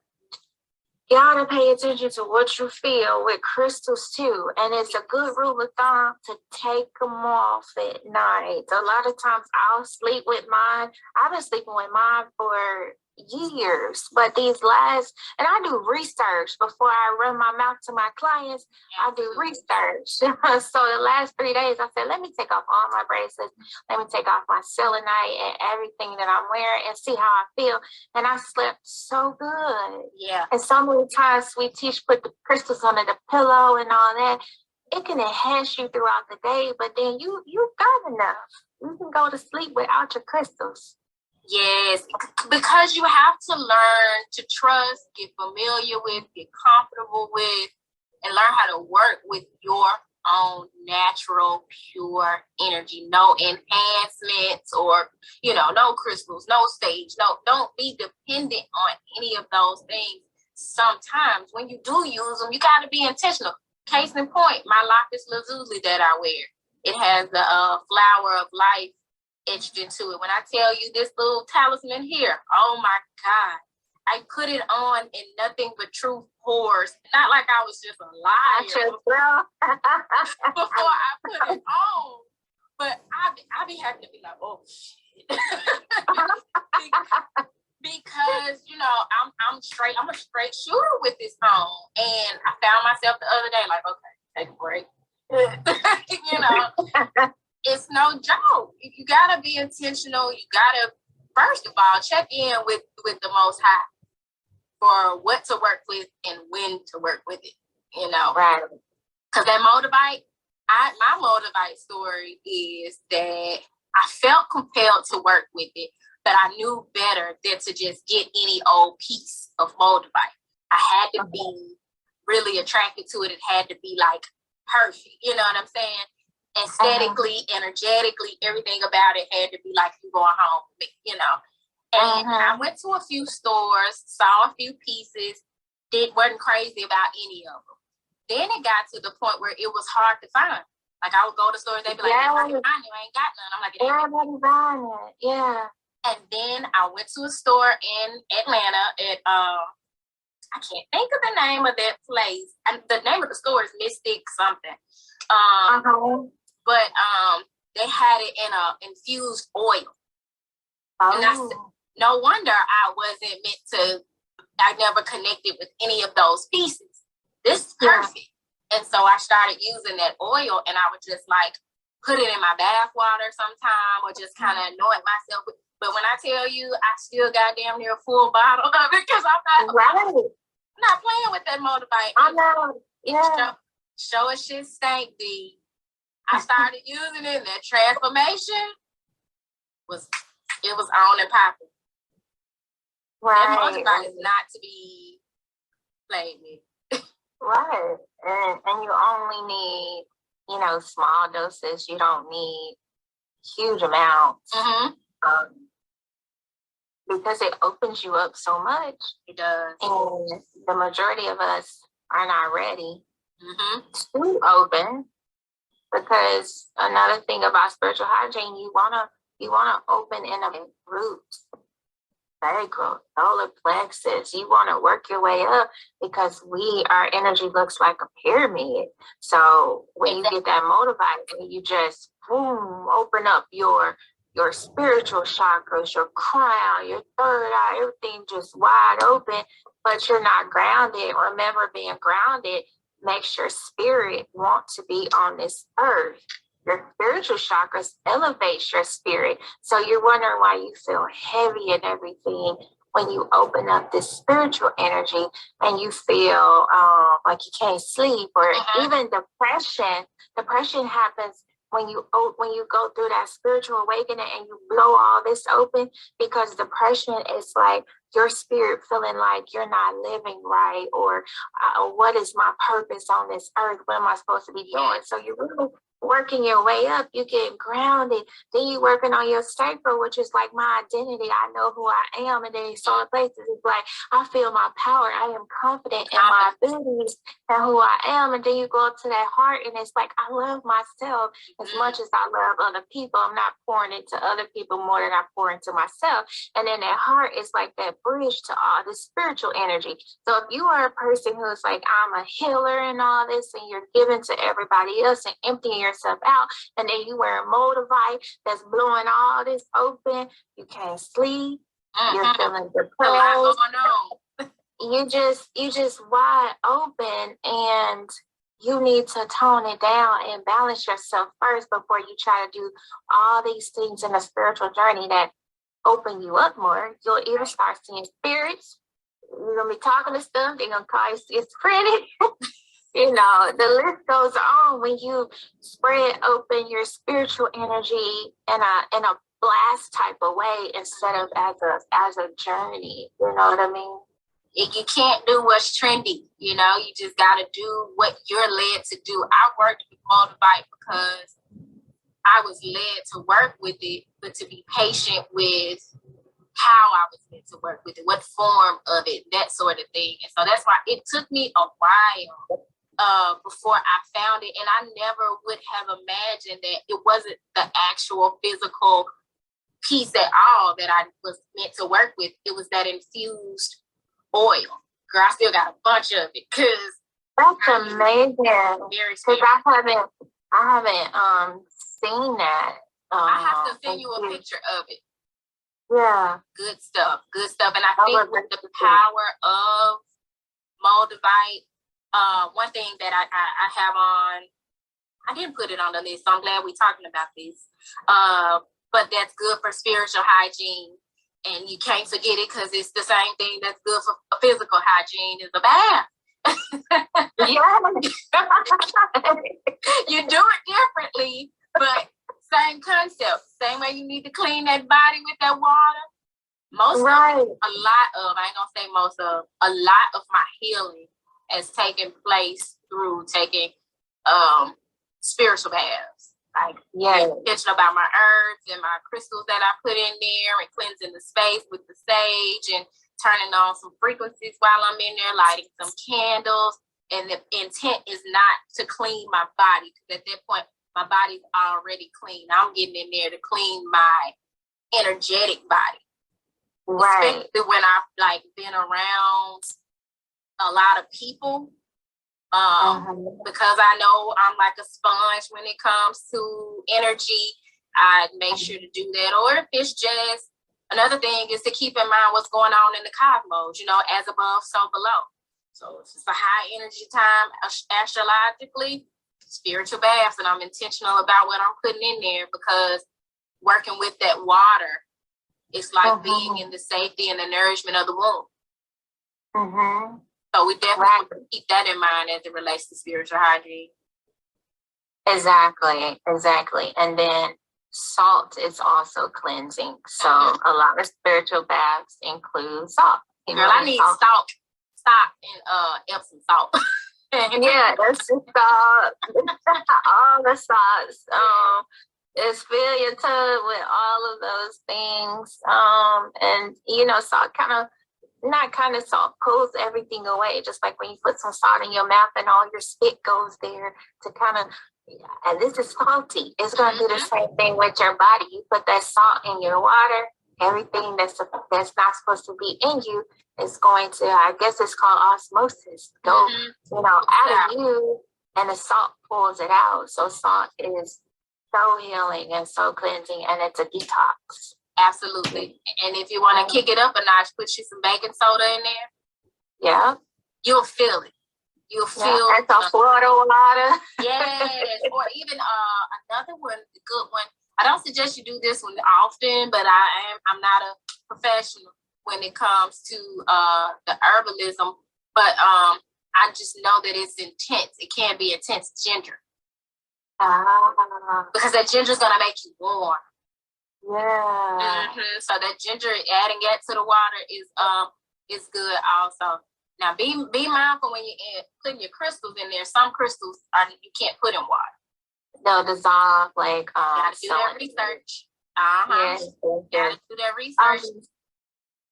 you gotta pay attention to what you feel with crystals too. And it's a good rule of thumb to take them off at night. A lot of times I'll sleep with mine. I've been sleeping with mine for years, but these last, and I do research before I run my mouth to my clients. I do research. So the last 3 days I said, let me take off all my bracelets, let me take off my selenite and everything that I'm wearing and see how I feel. And I slept so good. Yeah. And so many times we teach put the crystals under the pillow and all that. It can enhance you throughout the day, but then you got enough. You can go to sleep without your crystals. Yes, because you have to learn to trust, get familiar with, get comfortable with, and learn how to work with your own natural, pure energy. No enhancements or, you know, no crystals, no sage. No, don't be dependent on any of those things. Sometimes when you do use them, you got to be intentional. Case in point, my lapis lazuli that I wear, it has the flower of life etched into it. When I tell you this little talisman here, oh my God, I put it on and nothing but truth pours. Not like I was just a liar before I put it on, but I be having to be like, oh shit, because you know I'm straight. I'm a straight shooter with this song, and I found myself the other day like, okay, take a break. You know. It's no joke. You gotta be intentional. You gotta, first of all, check in with the Most High for what to work with and when to work with it. You know, right? Because that Moldavite, my Moldavite story is that I felt compelled to work with it, but I knew better than to just get any old piece of Moldavite. I had to be really attracted to it. It had to be like perfect. You know what I'm saying? Aesthetically, energetically, everything about it had to be like you going home with me, you know. And I went to a few stores, saw a few pieces, wasn't crazy about any of them. Then it got to the point where it was hard to find. Like I would go to stores, they'd be like, I ain't got none. I'm like, everybody buying it, yeah. And then I went to a store in Atlanta at I can't think of the name of that place. And the name of the store is Mystic something. But they had it in a infused oil. And I said, no wonder I wasn't meant to, I never connected with any of those pieces. This is perfect. And so I started using that oil, and I would just like put it in my bath water sometime or just kind of anoint myself with. But when I tell you, I still got damn near a full bottle of it because I'm not playing with that Moldavite. I know. Yeah. Show a shit stank, D. I started using it, and that transformation was on and popping. Right. That Moldavite is not to be played with. Right. And you only need, small doses. You don't need huge amounts. Because it opens you up so much. It does. And the majority of us are not ready to open, because another thing about spiritual hygiene, you wanna open in a root, sacral, solar plexus. You want to work your way up, because our energy looks like a pyramid. So when you get that motivated, you just boom, open up your spiritual chakras, your crown, your third eye, everything just wide open, but you're not grounded. Remember, being grounded makes your spirit want to be on this earth. Your spiritual chakras elevates your spirit. So you're wondering why you feel heavy and everything when you open up this spiritual energy, and you feel like you can't sleep, or even depression. Depression happens when you go through that spiritual awakening and you blow all this open, because depression is like your spirit feeling like you're not living right, or what is my purpose on this earth? What am I supposed to be doing? So you're really working your way up. You get grounded. Then you working on your sacral, which is like my identity. I know who I am. And then solar places is like, I feel my power. I am confident in my abilities and who I am. And then you go up to that heart, and it's like, I love myself as much as I love other people. I'm not pouring into other people more than I pour into myself. And then that heart is like that bridge to all this spiritual energy. So if you are a person who's like, I'm a healer and all this, and you're giving to everybody else and emptying yourself out, and then you wear a moldavite that's blowing all this open, you can't sleep, you're feeling depressed, you just wide open, and you need to tone it down and balance yourself first before you try to do all these things in a spiritual journey that open you up more. You'll either start seeing spirits, you're gonna be talking to stuff, they're gonna call you schizophrenic. The list goes on when you spread open your spiritual energy in a blast type of way, instead of as a journey. You know what I mean? You can't do what's trendy. You just got to do what you're led to do. I worked with Moldavite because I was led to work with it, but to be patient with how I was meant to work with it, what form of it, that sort of thing. And so that's why it took me a while before I found it. And I never would have imagined that it wasn't the actual physical piece at all that I was meant to work with. It was that infused oil. Girl, I still got a bunch of it, because that's amazing. Because I haven't seen that. I have to send you a picture of it. Yeah. Good stuff. And I think with the power of Moldavite, one thing that I have on, I didn't put it on the list, so I'm glad we're talking about this. But that's good for spiritual hygiene. And you can't forget it, because it's the same thing that's good for physical hygiene, is a bath. You do it differently, but same concept. Same way you need to clean that body with that water. A lot of my healing has taken place through taking spiritual baths. Like, intentional about my herbs and my crystals that I put in there, and cleansing the space with the sage, and turning on some frequencies while I'm in there, lighting some candles. And the intent is not to clean my body, because at that point, my body's already clean. I'm getting in there to clean my energetic body. Right. Especially when I've been around a lot of people. Because I know I'm like a sponge when it comes to energy, I make sure to do that. Or if it's just, another thing is to keep in mind what's going on in the cosmos, as above, so below. So if it's a high energy time astrologically, spiritual baths, and I'm intentional about what I'm putting in there, because working with that water, it's like being in the safety and the nourishment of the womb. So we definitely keep that in mind as it relates to spiritual hygiene. Exactly. And then salt is also cleansing. So a lot of spiritual baths include salt. Girl, I need salt. Stop and Epsom salt. Yeah, it's just all the sauce. It's fill your tub with all of those things. And salt salt pulls everything away. Just like when you put some salt in your mouth and all your spit goes there to and this is salty. It's gonna do the same thing with your body. You put that salt in your water, everything that's not supposed to be in you is going to, I guess it's called osmosis, go, out of you, and the salt pulls it out. So salt is so healing and so cleansing, and it's a detox. Absolutely. And if you want to kick it up a notch, put you some baking soda in there. Yeah. You'll feel it. You'll feel and some Florida water. Yes. Or even another one, a good one. I don't suggest you do this one often, but I'm not a professional when it comes to the herbalism. But I just know that it's intense. It can be intense. Ginger. Because that ginger is gonna make you warm. Yeah. So that ginger, adding that to the water is good also. Now be mindful when you're putting your crystals in there. Some crystals you can't put in water. They'll dissolve. Like you gotta do that research. Yes, you gotta do that research.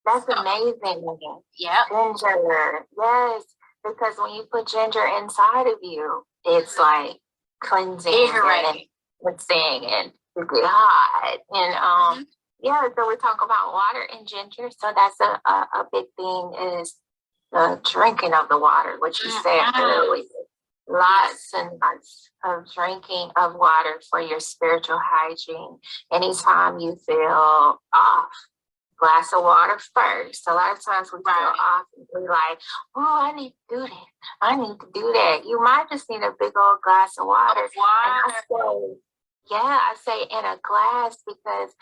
That's amazing. Yeah. Ginger. Yes. Because when you put ginger inside of you, it's like cleansing and cleansing and you get hot. And so we talk about water and ginger. So that's a big thing is the drinking of the water, which you said earlier. Lots and lots of drinking of water for your spiritual hygiene. Anytime you feel off, glass of water first. A lot of times we feel off and we're like, oh, I need to do that. I need to do that. You might just need a big old glass of water. And I say in a glass because,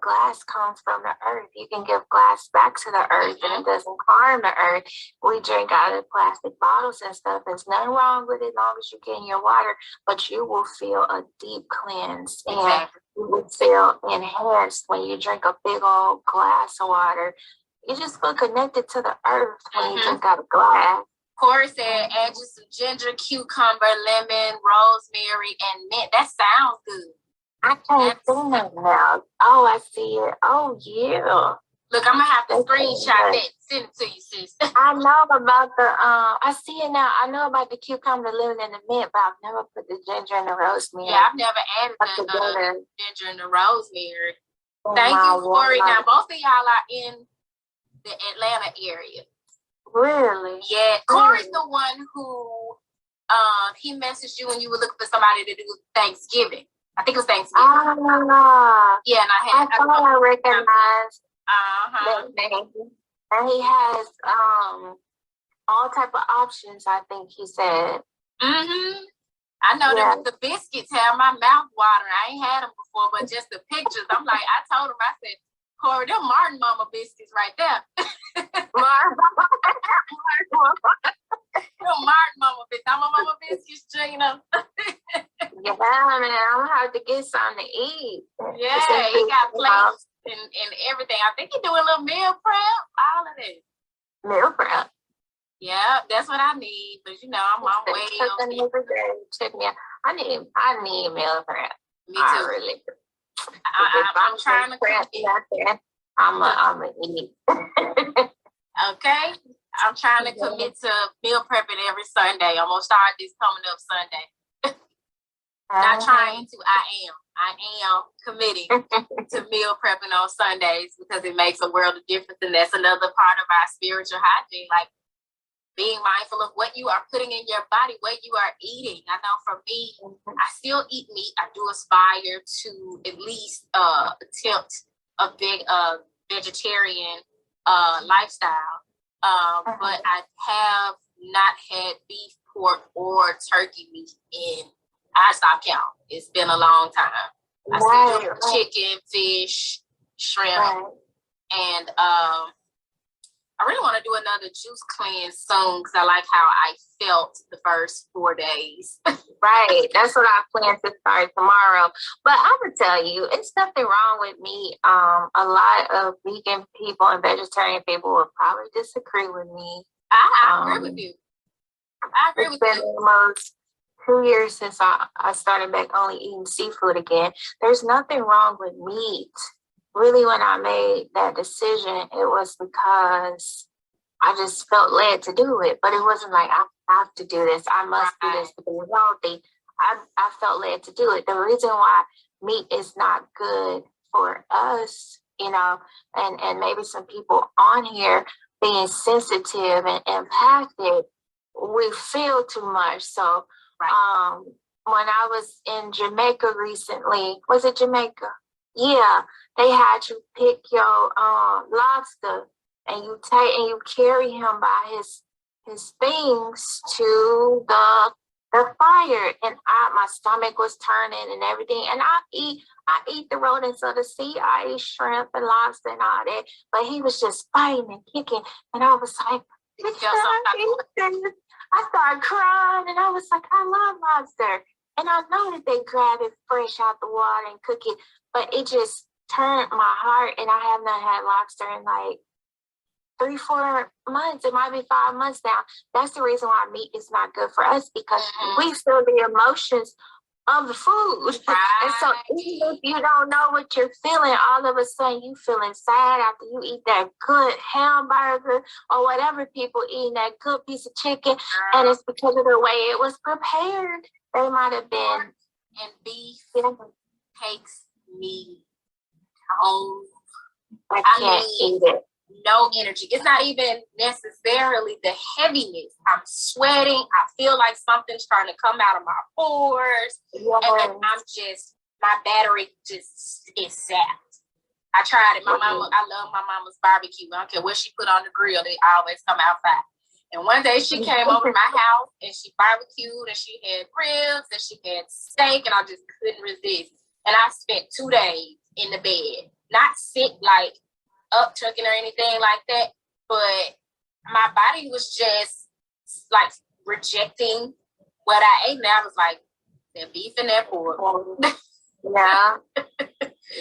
glass comes from the earth. You can give glass back to the earth and it doesn't harm the earth. We drink out of plastic bottles and stuff. There's nothing wrong with it as long as you get in your water, but you will feel a deep cleanse and you will feel enhanced when you drink a big old glass of water. You just feel connected to the earth when you drink out of glass. Corey said, add just some ginger, cucumber, lemon, rosemary, and mint. That sounds good. I can't see it now. Oh, I see it. Oh, yeah. Look, I'm going to have to screenshot that. Send it to you, sis. I know about I see it now. I know about the cucumber, lemon, and the mint, but I've never put the ginger and the rosemary. Yeah, I've never added the ginger and the rosemary. Thank you, Corey. Now, both of y'all are in the Atlanta area. Really? Yeah. Corey's the one who he messaged you when you were looking for somebody to do Thanksgiving. I think it was Thanksgiving. Yeah, and I thought I recognized that name. And he has all type of options, I think he said. I know that the biscuits have my mouth watering. I ain't had them before, but just the pictures, I'm like, I told him, I said, Corey, them Martin Mama biscuits right there. Martin Mama biscuits. I'm a Mama biscuits, Gina. Yeah, man, I'm gonna have to get something to eat. Yeah, he got plates and everything. I think he doing a little meal prep, all of that. Meal prep. Yeah, that's what I need. But I'm on way I need meal prep. Me too. Really. I'm trying to prep. I'm gonna eat. Okay. I'm trying to commit to meal prepping every Sunday. I'm gonna start this coming up Sunday. Not trying to, I am committing to meal prepping on Sundays because it makes a world of difference. And that's another part of our spiritual hygiene, like being mindful of what you are putting in your body, what you are eating. I know for me, I still eat meat. I do aspire to at least attempt a big vegetarian lifestyle. But I have not had beef, pork, or turkey meat I stopped counting. It's been a long time. I still do chicken, fish, shrimp, and I really want to do another juice cleanse soon because I like how I felt the first 4 days. Right. That's what I plan to start tomorrow. But I'm going to tell you, it's nothing wrong with me. A lot of vegan people and vegetarian people will probably disagree with me. I agree with you. I agree It's with been you. almost 2 years since I started back only eating seafood again. There's nothing wrong with meat. Really, when I made that decision, it was because I just felt led to do it. But it wasn't like I have to do this. I must do this to be healthy. I felt led to do it. The reason why meat is not good for us, and maybe some people on here being sensitive and impacted, we feel too much. So when I was in Jamaica recently, was it Jamaica? Yeah, they had you pick your lobster and you carry him by his things to the fire, and my stomach was turning and everything. And I eat the rodents of the sea. I eat shrimp and lobster and all that. But he was just fighting and kicking, and I was like, I started crying, and I was like, I love lobster. And I know that they grab it fresh out the water and cook it, but it just turned my heart, and I have not had lobster in like 3-4 months. It might be 5 months now. That's the reason why meat is not good for us, because we feel the emotions of the food. Right. And so even if you don't know what you're feeling, all of a sudden you feeling sad after you eat that good hamburger or whatever people eating that good piece of chicken, and it's because of the way it was prepared. They might have been. And beef takes me home. I can't eat it. No energy. It's not even necessarily the heaviness. I'm sweating. I feel like something's trying to come out of my pores. Yes. And my battery just is sapped. I tried it. I love my mama's barbecue. I don't care what she put on the grill. They always come outside. And one day she came over to my house and she barbecued, and she had ribs and she had steak, and I just couldn't resist. And I spent 2 days in the bed, not sick like up tucking or anything like that, but my body was just like rejecting what I ate. And I was like, that beef and that pork. Yeah.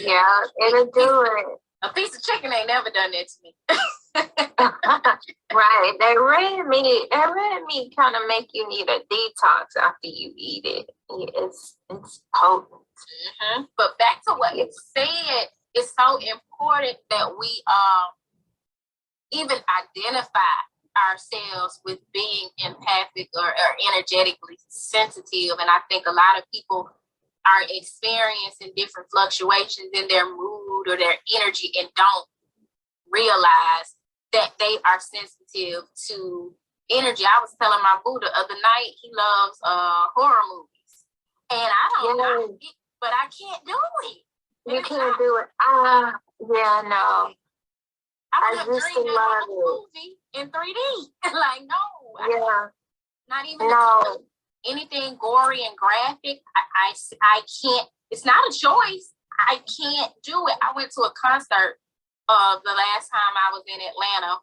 Yeah, it'll do it. A piece of chicken ain't never done that to me. Right. That red meat kind of make you need a detox after you eat it. It's potent. Mm-hmm. But back to what you said, it's so important that we even identify ourselves with being empathic or energetically sensitive. And I think a lot of people are experiencing different fluctuations in their mood or their energy and don't realize that they are sensitive to energy. I was telling my boo the other night, he loves horror movies. And I don't know it, but I can't do it. You can't do it. Yeah, no. I used to love it. Movie in 3D. Like, no. Yeah. Not even anything gory and graphic. I can't. It's not a choice. I can't do it. I went to a concert the last time I was in Atlanta,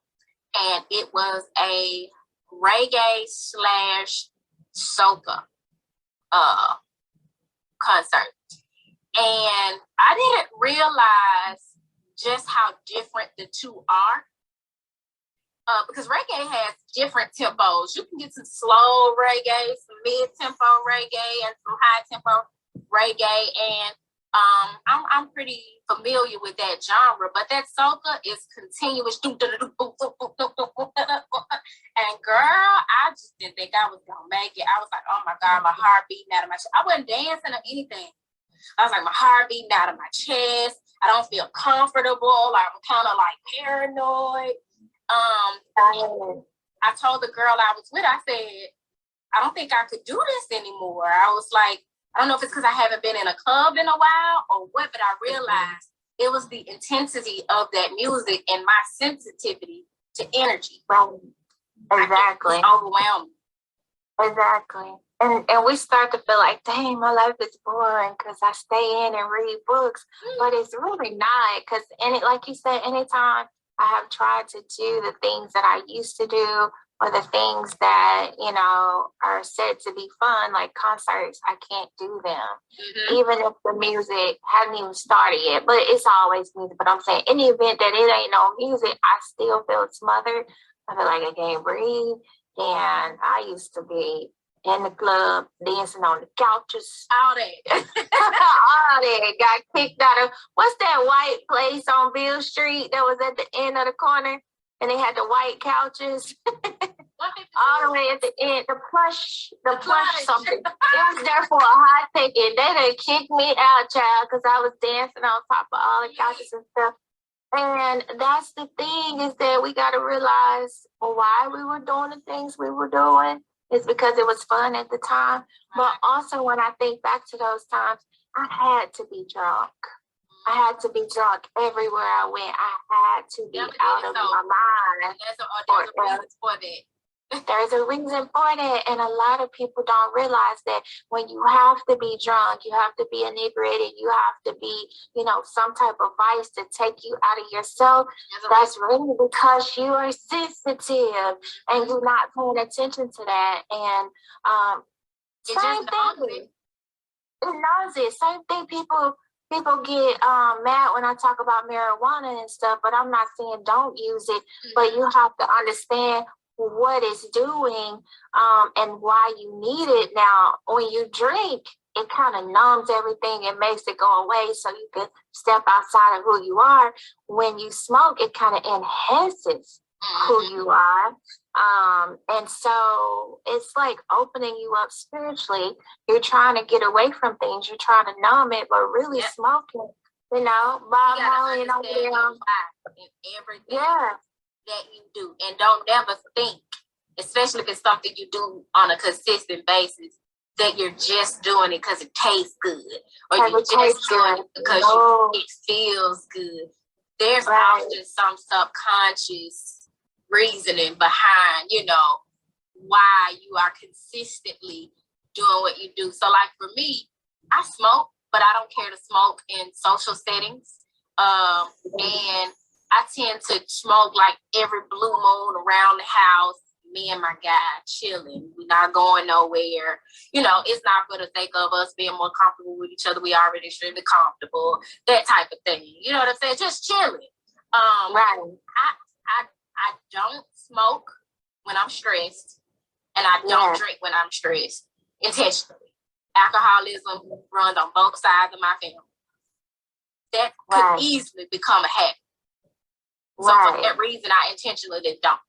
and it was a reggae / soca concert. And I didn't realize just how different the two are. Because reggae has different tempos. You can get some slow reggae, some mid-tempo reggae, and some high-tempo reggae. And I'm pretty familiar with that genre. But that soca is continuous. And girl, I just didn't think I was going to make it. I was like, oh my God, my heart beating out of my chest. I wasn't dancing or anything. I was like, my heart beating out of my chest. I don't feel comfortable. I'm kind of like paranoid. I told the girl I was with, I said, I don't think I could do this anymore. I was like, I don't know if it's because I haven't been in a club in a while or what, but I realized it was the intensity of that music and my sensitivity to energy. Right. Exactly. It's overwhelming. Exactly. And we start to feel like, dang, my life is boring because I stay in and read books. But it's really not, because like you said, anytime I have tried to do the things that I used to do, or the things that, are said to be fun, like concerts, I can't do them. Mm-hmm. Even if the music hadn't even started yet, but it's always music. But I'm saying, in the event that it ain't no music, I still feel smothered. I feel like I can't breathe. And I used to be in the club, dancing on the couches. All that. All that. Got kicked out of, what's that white place on Beale Street that was at the end of the corner? And they had the white couches. All the way at the end, the plush something. It was there for a hot ticket. They done kicked me out, child, because I was dancing on top of all the couches and stuff. And that's the thing, is that we got to realize why we were doing the things we were doing. It's because it was fun at the time. But also, when I think back to those times, I had to be drunk. I had to be drunk everywhere I went. I had to be out of my mind. There's a reason for that. There's a reason for that. And a lot of people don't realize that when you have to be drunk, you have to be inebriated, you have to be, some type of vice to take you out of yourself. That's really because you are sensitive and you're not paying attention to that. And same thing. It knows it. Same thing. People get mad when I talk about marijuana and stuff, but I'm not saying don't use it, but you have to understand what it's doing and why you need it. Now, when you drink, it kind of numbs everything and makes it go away so you can step outside of who you are. When you smoke, it kind of enhances who you are. And so it's like opening you up spiritually. You're trying to get away from things. You're trying to numb it, but really smoking, Bob Marley and all everything that you do. And don't never think, especially if it's something you do on a consistent basis, that you're just doing it because it tastes good, or you're just doing it because it feels good. There's often some subconscious reasoning behind, why you are consistently doing what you do. So like for me, I smoke, but I don't care to smoke in social settings. And I tend to smoke like every blue moon around the house, me and my guy chilling. We're not going nowhere. It's not for the sake of us being more comfortable with each other. We already extremely comfortable, that type of thing. You know what I'm saying? Just chilling. I don't smoke when I'm stressed, and I don't drink when I'm stressed intentionally. Alcoholism runs on both sides of my family. That could easily become a habit. So for that reason, I intentionally don't.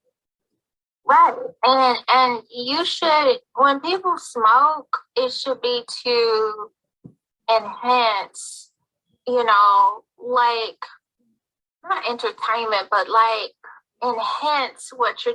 Right. And you should, when people smoke, it should be to enhance, like, not entertainment, but like enhance what you're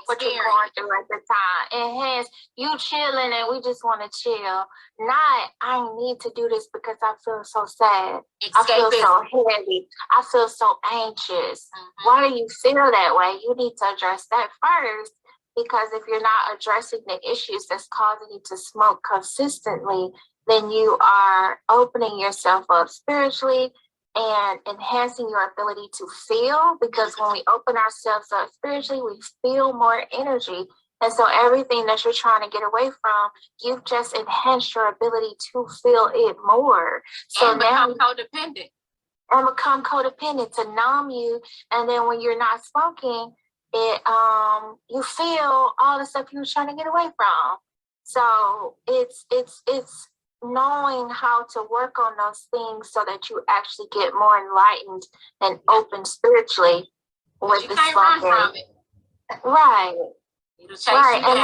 what you're going through at the time. Enhance you chilling and we just want to chill. Not, I need to do this because I feel so sad. I feel so heavy. I feel so anxious. Why do you feel that way? You need to address that first, because if you're not addressing the issues that's causing you to smoke consistently, then you are opening yourself up spiritually and enhancing your ability to feel, because when we open ourselves up spiritually, we feel more energy. And so everything that you're trying to get away from, you've just enhanced your ability to feel it more. So and become codependent. And become codependent to numb you. And then when you're not smoking, it you feel all the stuff you were trying to get away from. So it's knowing how to work on those things so that you actually get more enlightened and open spiritually with the smoking. Run from it. Right. Right. And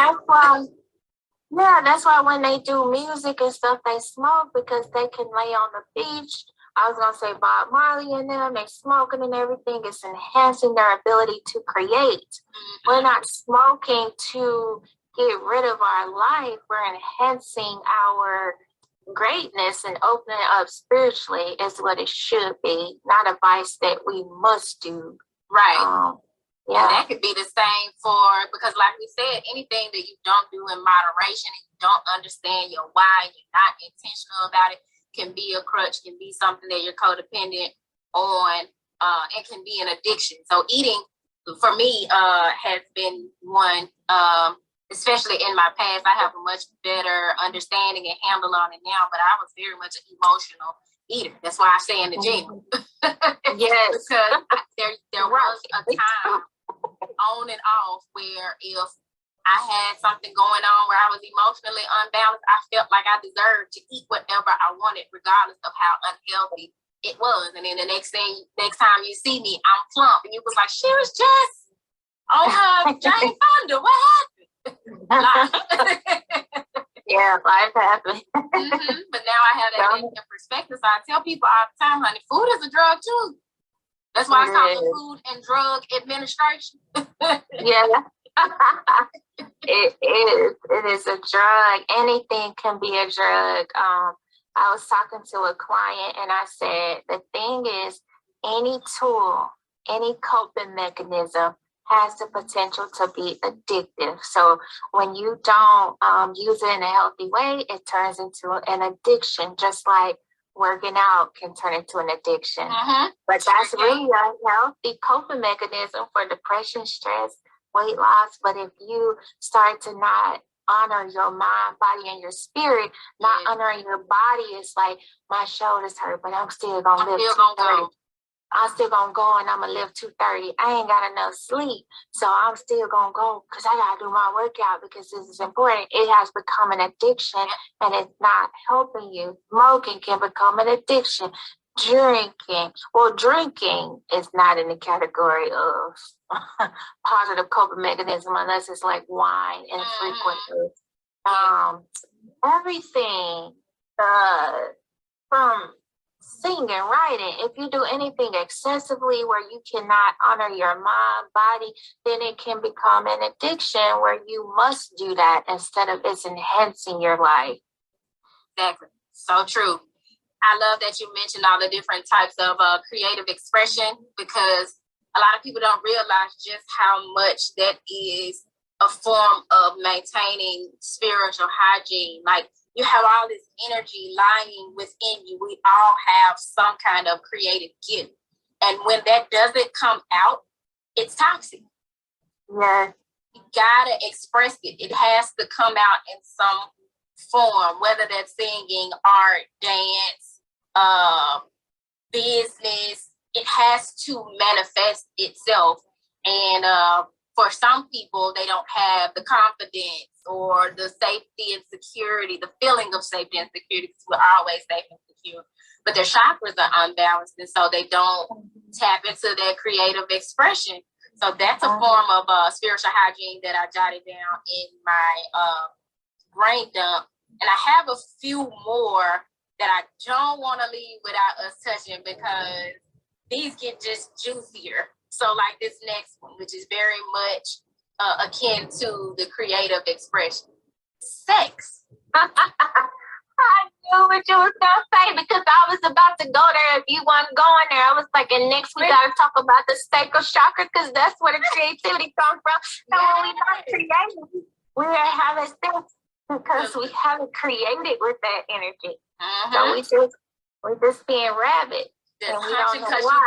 that's why when they do music and stuff, they smoke, because they can lay on the beach. I was going to say Bob Marley and them, they smoking and everything. It's enhancing their ability to create. We're not smoking to get rid of our life. We're enhancing our greatness and opening up spiritually is what it should be, not a vice that we must do. Right. And that could be the same because like we said, anything that you don't do in moderation and you don't understand your why, you're not intentional about it, can be a crutch, can be something that you're codependent on, and can be an addiction. So eating, for me, has been one, especially in my past. I have a much better understanding and handle on it now, but I was very much an emotional eater. That's why I stay in the gym. Yes. Because there was a time on and off where if I had something going on where I was emotionally unbalanced, I felt like I deserved to eat whatever I wanted, regardless of how unhealthy it was. And then the next time you see me, I'm plump. And you was like, she was just on her Jane Fonda. What happened? Yeah, life happens. But now I have that in perspective. So I tell people all the time, honey, food is a drug too. That's why it's called the Food and Drug Administration. Yeah. It is a drug. Anything can be a drug. I was talking to a client and I said, the thing is, any tool, any coping mechanism has the potential to be addictive. So when you don't use it in a healthy way, it turns into an addiction, just like working out can turn into an addiction. But that's really a healthy coping mechanism for depression, stress, weight loss. But if you start to not honor your mind, body, and your spirit, not honoring your body, it's like, my shoulders hurt, but I'm still gonna live 230. I'm still gonna go and I'm gonna live 230. I ain't got enough sleep, so I'm still gonna go because I gotta do my workout because this is important. It has become an addiction and it's not helping you. Smoking can become an addiction. Drinking is not in the category of positive coping mechanism unless it's like wine and frequently. Everything from singing, writing, if you do anything excessively where you cannot honor your mind, body, then it can become an addiction where you must do that instead of it's enhancing your life. Exactly. So true. I love that you mentioned all the different types of creative expression, because a lot of people don't realize just how much that is a form of maintaining spiritual hygiene. Like, you have all this energy lying within you. We all have some kind of creative gift. And when that doesn't come out, it's toxic. Yeah. You gotta express it. It has to come out in some form, whether that's singing, art, dance, business. It has to manifest itself. And for some people, they don't have the confidence or the safety and security, the feeling of safety and security, because we're always safe and secure. But their chakras are unbalanced, and so they don't tap into their creative expression. So that's a form of spiritual hygiene that I jotted down in my brain dump. And I have a few more that I don't want to leave without us touching, because these get just juicier. So like this next one, which is very much akin to the creative expression. Sex. I knew what you was going to say because I was about to go there if you weren't going there. I was like, and next we got to talk about the sacral chakra because that's where the creativity comes from. And when we not creative, we are having sex because we haven't created with that energy. So we're just being rabbit. Just and we don't know why.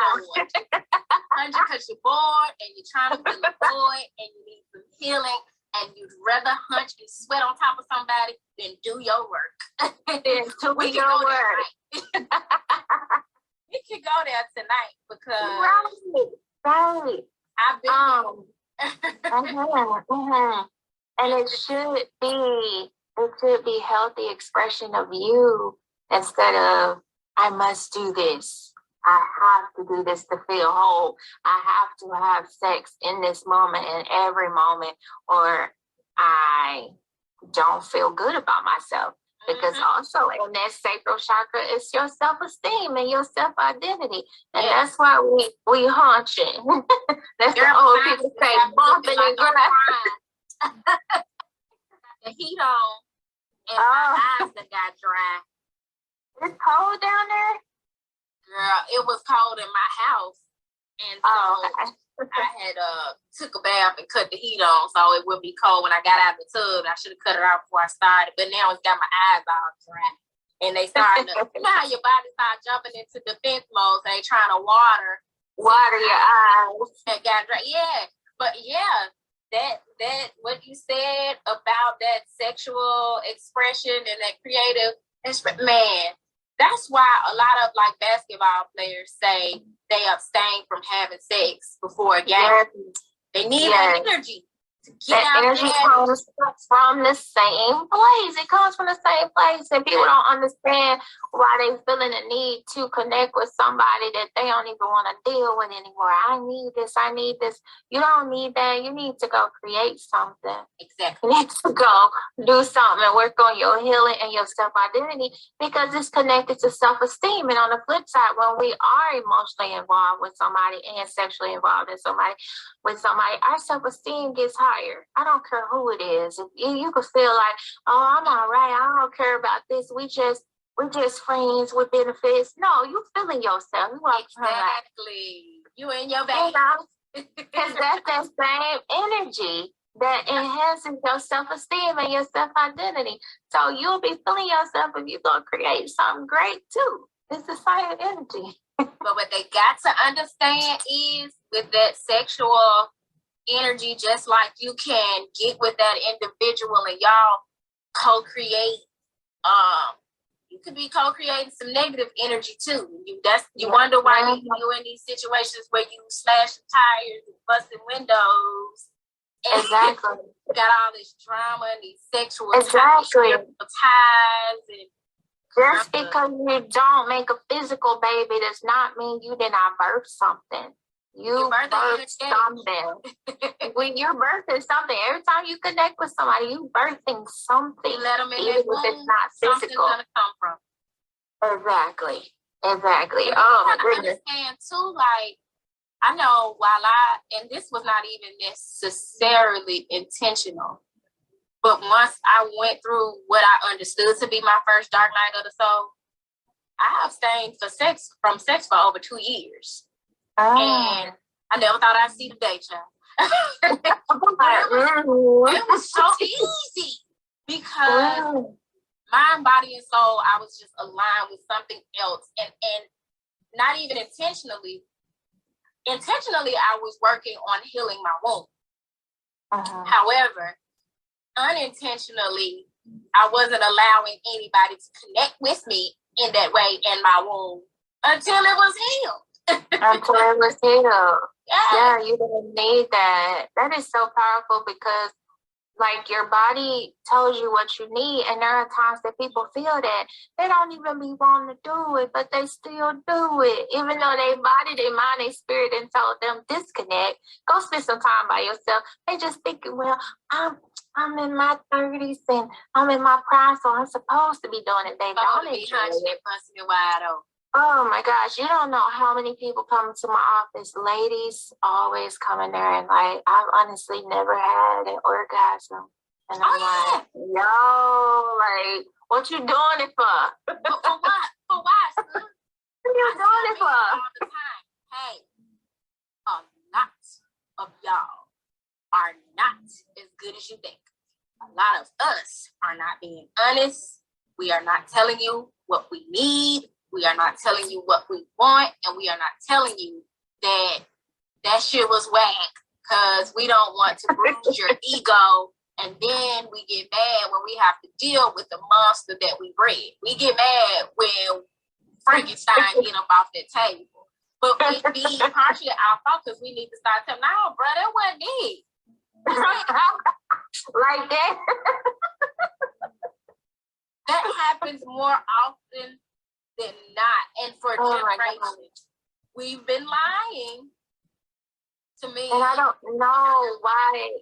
Hunching because you're bored and you're trying to fill a void and you need some healing, and you'd rather hunch and sweat on top of somebody than do your work. We can go there tonight because right. I've been and it should be healthy expression of you instead of I must do this. I have to do this to feel whole. I have to have sex in this moment, in every moment, or I don't feel good about myself. Because also in that sacral chakra is your self-esteem and your self-identity. And that's why we haunching. That's the old people say, bumping and grinding. The heat on and my eyes that got dry. It's cold down there? Girl, it was cold in my house. And so I had took a bath and cut the heat on so it wouldn't be cold when I got out of the tub. I should have cut it off before I started, but now it's got my eyes all dry. And they starting to, you know how your body starts jumping into defense mode, so they trying to water your eyes. That got dry. Yeah, but yeah, that what you said about that sexual expression and that creative, man, that's why a lot of like basketball players say they abstain from having sex before a game. They need that energy. Get that out energy there. comes from the same place. It comes from the same place. And people don't understand why they feeling the need to connect with somebody that they don't even want to deal with anymore. I need this. I need this. You don't need that. You need to go create something. Exactly. You need to go do something and work on your healing and your self-identity, because it's connected to self-esteem. And on the flip side, when we are emotionally involved with somebody and sexually involved with somebody, our self-esteem gets higher. I don't care who it is. If you could feel like, oh, I'm all right, I don't care about this. We're just friends with benefits. No, you feeling yourself. You exactly. You in your bag. Because that's that same energy that enhances your self-esteem and your self-identity. So you'll be feeling yourself if you're going to create something great too. It's the same energy. But what they got to understand is, with that sexual energy, just like you can get with that individual and y'all co-create, you could be co-creating some negative energy too. You wonder why you in these situations where you slashing tires and busting windows. And exactly. Got all this drama and these sexual ties and just because you don't make a physical baby does not mean you did not birth something. You birthed something. When you're birthing something, every time you connect with somebody, you birthing something. You let them in, even if it's not physical. Something's gonna come from. Exactly. Oh my goodness. Understand too, like, I know and this was not even necessarily intentional, but once I went through what I understood to be my first dark night of the soul, I abstained from sex for over 2 years. And I never thought I'd see the day, child. it was so easy because mind, body, and soul, I was just aligned with something else. And not even intentionally. Intentionally, I was working on healing my womb. However, unintentionally, I wasn't allowing anybody to connect with me in that way in my womb until it was healed. Yeah, you didn't need that. That is so powerful, because like your body tells you what you need, and there are times that people feel that they don't even be wanting to do it, but they still do it, even though their body, their mind, their spirit and told them disconnect. Go spend some time by yourself. They just thinking, well, I'm in my 30s and I'm in my prime, so I'm supposed to be doing it. They don't be hunching and busting it wide open. Oh my gosh, you don't know how many people come to my office. Ladies always come in there and like, I've honestly never had an orgasm. And I'm like, yo, like, what you doing it for? For what? For what? What you doing it for? All the time. Hey, a lot of y'all are not as good as you think. A lot of us are not being honest. We are not telling you what we need. We are not telling you what we want, and we are not telling you that shit was whack, because we don't want to bruise your ego, and then we get mad when we have to deal with the monster that we bred. We get mad when Frankenstein get up off that table. But it be partially our fault, because we need to start telling, no, bro, that wasn't it. Like that. That happens more often than not, and for generations. We've been lying to me. And I don't know why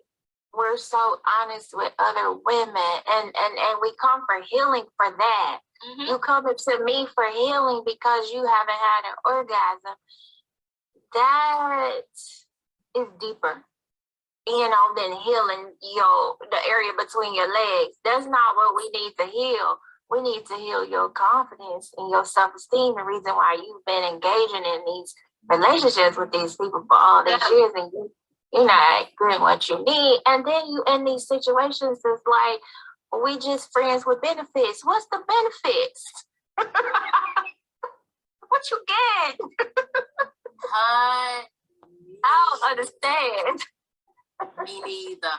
we're so honest with other women, and we come for healing for that. Mm-hmm. You come to me for healing because you haven't had an orgasm. That is deeper, than healing the area between your legs. That's not what we need to heal. We need to heal your confidence and your self-esteem. The reason why you've been engaging in these relationships with these people for all these years, and you're not getting what you need. And then you in these situations, it's like, we just friends with benefits. What's the benefits? What you get? I don't understand. Me neither.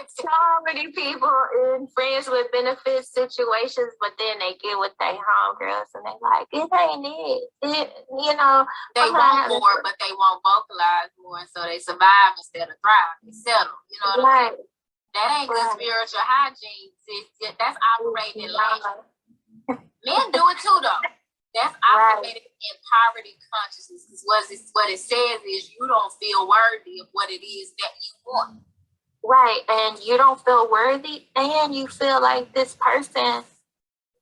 So many people in friends with benefits situations, but then they get with their homegirls and they like, it ain't it. They want more, but they won't vocalize more, so they survive instead of thrive. They settle. You know what I'm saying? That ain't good spiritual hygiene. That's operating in life. Men do it too, though. That's operating in poverty consciousness. Because what it says is you don't feel worthy of what it is that you want. Right, and you don't feel worthy, and you feel like this person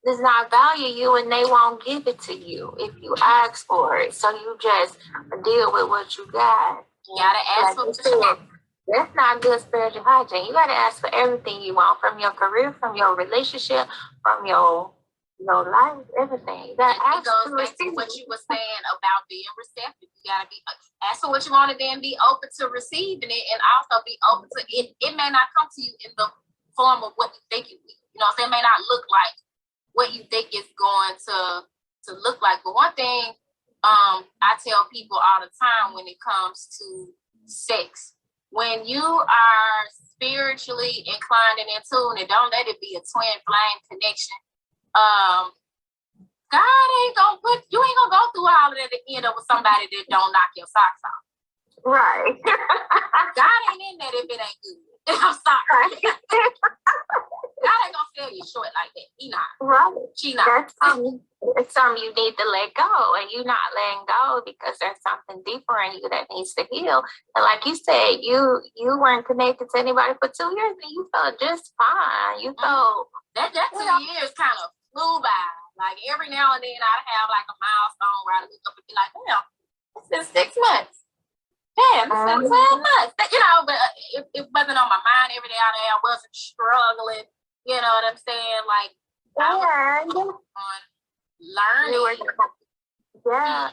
does not value you, and they won't give it to you if you ask for it. So you just deal with what you got. You gotta ask for what you want. That's not good spiritual hygiene. You gotta ask for everything you want, from your career, from your relationship, from your life, everything. You gotta ask for back to what you were saying about being receptive. You gotta be ask for what you want, and then be open to receiving it, and also be open to it. It may not come to you in the form of what you think it will. You know what I'm saying? It may not look like what you think it's going to look like. But one thing I tell people all the time when it comes to sex, when you are spiritually inclined and in tune, and don't let it be a twin flame connection. God ain't gonna you ain't gonna go through all of that to end up with somebody that don't knock your socks off. Right. God ain't in that if it ain't good. I'm sorry. God ain't gonna sell you short like that. He not. Right. She not. It's something you need to let go, and you not letting go because there's something deeper in you that needs to heal. And like you said, you weren't connected to anybody for 2 years, and you felt just fine. You felt that 2 years kind of flew by. Like every now and then I'd have like a milestone where I look up and be like, damn, it's been 6 months. Damn, it's been 12 months. But it wasn't on my mind every day. I wasn't struggling. You know what I'm saying? Like I was on learning.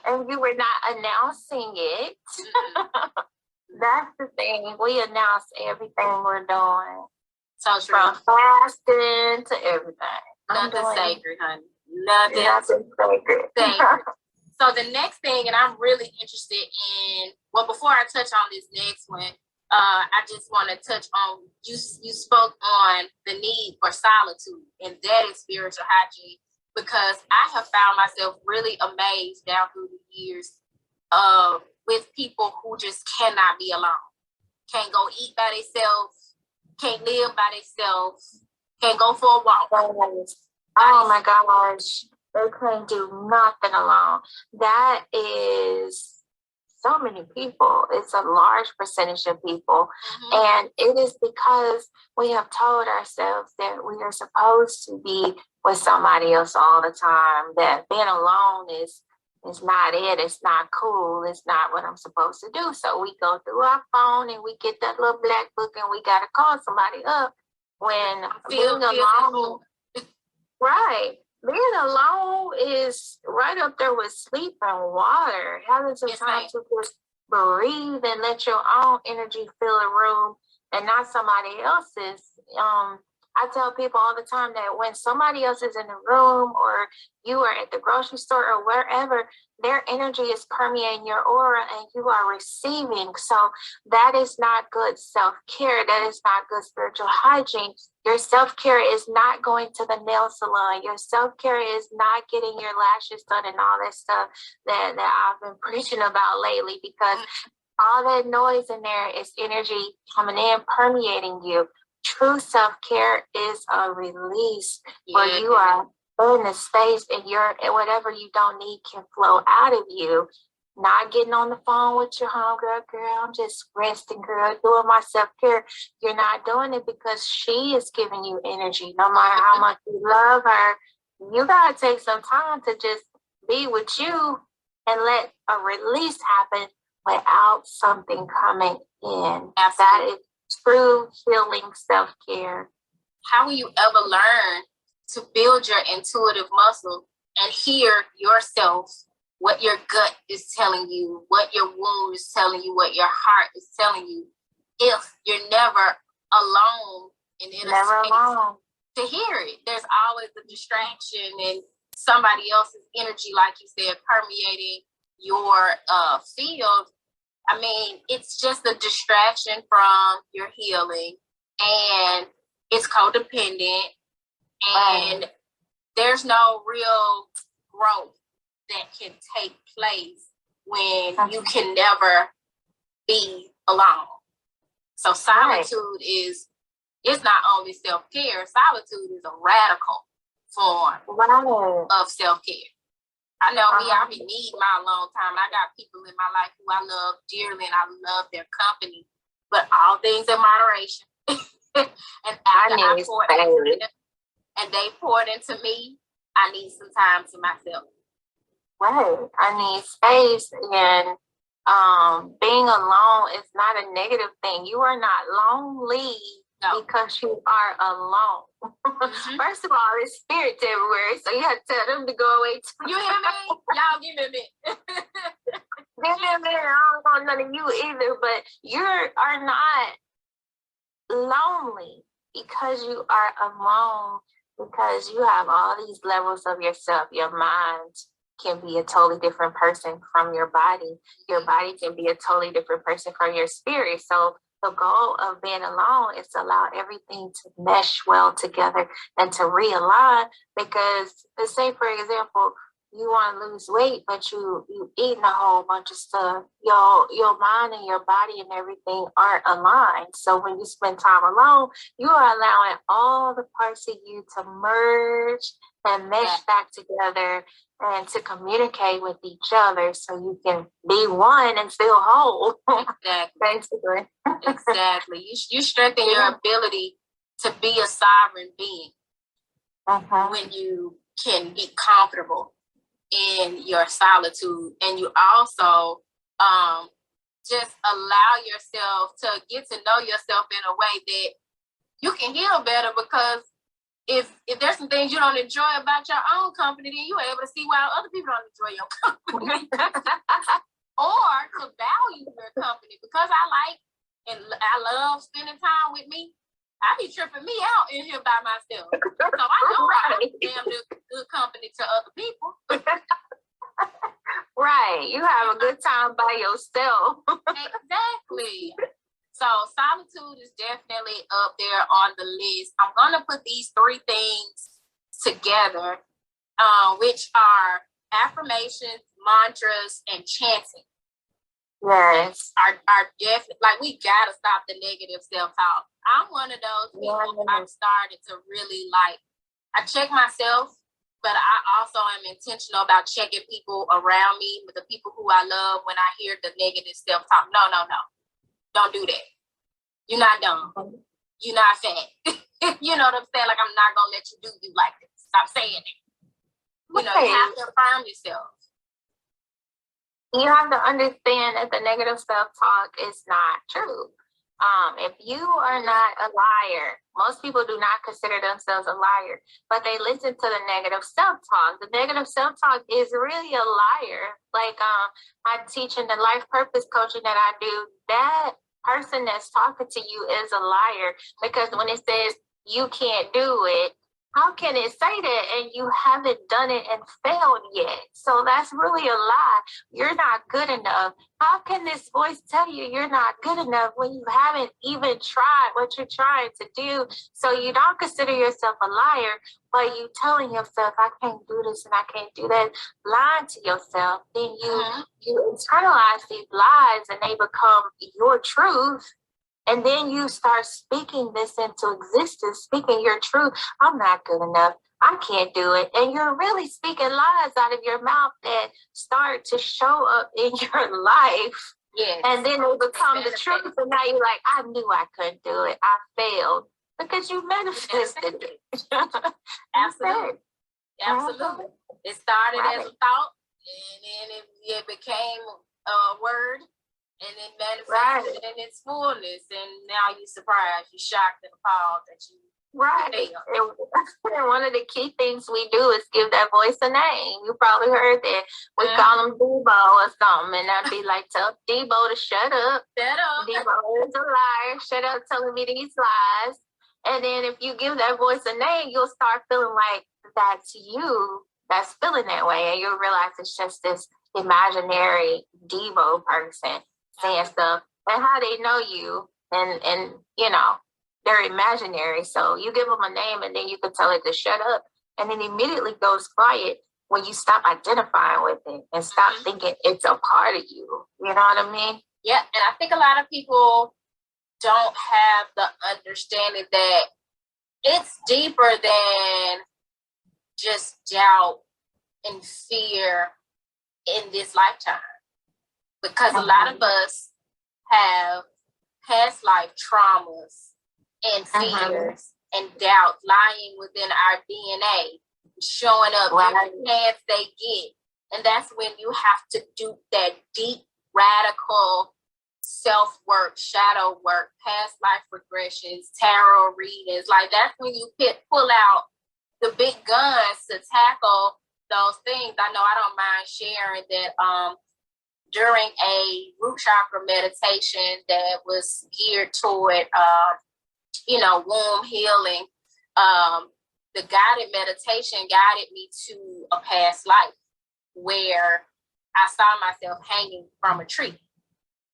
And you were not announcing it. That's the thing. We announce everything we're doing. So true. From fasting to everything. Nothing sacred, honey. Nothing sacred. So the next thing, and I'm really interested in, well, before I touch on this next one, I just want to touch on, you spoke on the need for solitude, and that is spiritual hygiene, because I have found myself really amazed down through the years with people who just cannot be alone. Can't go eat by themselves, can't live by themselves, can't go for a walk. Oh my gosh, they can't do nothing alone. That is so many people. It's a large percentage of people. And it is because we have told ourselves that we are supposed to be with somebody else all the time, that being alone is not it. It's not cool. It's not what I'm supposed to do. So we go through our phone and we get that little black book and we got to call somebody up when being alone. Right. Being alone is right up there with sleep and water. Having some time to just breathe and let your own energy fill a room and not somebody else's. I tell people all the time that when somebody else is in the room or you are at the grocery store or wherever, their energy is permeating your aura and you are receiving. So that is not good self-care. That is not good spiritual hygiene. Your self-care is not going to the nail salon. Your self-care is not getting your lashes done and all that stuff that I've been preaching about lately, because all that noise in there is energy coming in, permeating you. True self-care is a release where you are in a space and whatever you don't need can flow out of you. Not getting on the phone with your homegirl, girl, I'm just resting, girl, doing my self-care. You're not doing it because she is giving you energy. No matter how much you love her, you got to take some time to just be with you and let a release happen without something coming in. Absolutely. That is true healing self-care. How will you ever learn to build your intuitive muscle and hear yourself, what your gut is telling you, what your womb is telling you, what your heart is telling you, if you're never alone and in a space to hear it? There's always a distraction and somebody else's energy, like you said, permeating your field. I mean, it's just a distraction from your healing, and it's codependent, and there's no real growth that can take place when you can never be alone. So solitude is not only self-care, solitude is a radical form of self-care. I know me, I be needing my alone time. I got people in my life who I love dearly and I love their company, but all things in moderation. And after I poured into them and they poured into me, I need some time to myself. Right. I need space, and being alone is not a negative thing. You are not lonely because you are alone. First of all, there's spirits everywhere, so you have to tell them to go away too. You hear me? Y'all give me a minute. Give me a minute. I don't know none of you either, but you are not lonely because you are alone, because you have all these levels of yourself. Your mind can be a totally different person from your body. Your body can be a totally different person from your spirit. So the goal of being alone is to allow everything to mesh well together and to realign. Because, let's say, for example, you want to lose weight, but you eating a whole bunch of stuff. Your mind and your body and everything aren't aligned. So when you spend time alone, you are allowing all the parts of you to merge and mesh back together and to communicate with each other so you can be one and still whole. Exactly. Basically. Exactly. You strengthen your ability to be a sovereign being when you can be comfortable in your solitude, and you also just allow yourself to get to know yourself in a way that you can heal better, because if there's some things you don't enjoy about your own company, then you're able to see why other people don't enjoy your company. Or to value your company, because I like and I love spending time with me. I be tripping me out in here by myself. So I know I'm damn good company to other people. Right. You have a good time by yourself. Exactly. So solitude is definitely up there on the list. I'm going to put these 3 things together, which are affirmations, mantras, and chanting. Yes. Are definitely, like, we got to stop the negative self-talk. I'm one of those people. I've started to really, like, I check myself, but I also am intentional about checking people around me, with the people who I love, when I hear the negative self-talk. No. Don't do that. You're not dumb. You're not fat. You know what I'm saying? Like, I'm not going to let you do you like this. Stop saying it. You know, you have to affirm yourself. You have to understand that the negative self-talk is not true. If you are not a liar, most people do not consider themselves a liar, but they listen to the negative self-talk. The negative self-talk is really a liar. Like I teach in the life purpose coaching that I do, that person that's talking to you is a liar, because when it says you can't do it, how can it say that and you haven't done it and failed yet? So that's really a lie. You're not good enough. How can this voice tell you you're not good enough when you haven't even tried what you're trying to do? So you don't consider yourself a liar, but you telling yourself, I can't do this and I can't do that, lying to yourself. Then you internalize these lies and they become your truth. And then you start speaking this into existence, speaking your truth. I'm not good enough. I can't do it. And you're really speaking lies out of your mouth that start to show up in your life. Yes. And then they become the truth. And now you're like, I knew I couldn't do it. I failed. Because you manifested it. Absolutely. Absolutely. It started as a thought, and then it became a word. And it manifested in its fullness, and now you're surprised, you're shocked and appalled that you And one of the key things we do is give that voice a name. You probably heard that. We call him Debo or something, and I'd be like, tell Debo to shut up. Shut up. Debo is a liar. Shut up telling me these lies. And then if you give that voice a name, you'll start feeling like that's you that's feeling that way, and you'll realize it's just this imaginary Debo person. saying stuff, and how they know you, and you know, they're imaginary. So you give them a name, and then you can tell it to shut up, and then immediately goes quiet when you stop identifying with it and stop thinking it's a part of you. You know what I mean? Yeah, and I think a lot of people don't have the understanding that it's deeper than just doubt and fear in this lifetime. Because a lot of us have past life traumas and fears and doubt lying within our DNA, showing up every chance they get. And that's when you have to do that deep, radical self-work, shadow work, past life regressions, tarot readings. Like, that's when you pull out the big guns to tackle those things. I know I don't mind sharing that during a root chakra meditation that was geared toward womb healing, the guided meditation guided me to a past life where I saw myself hanging from a tree,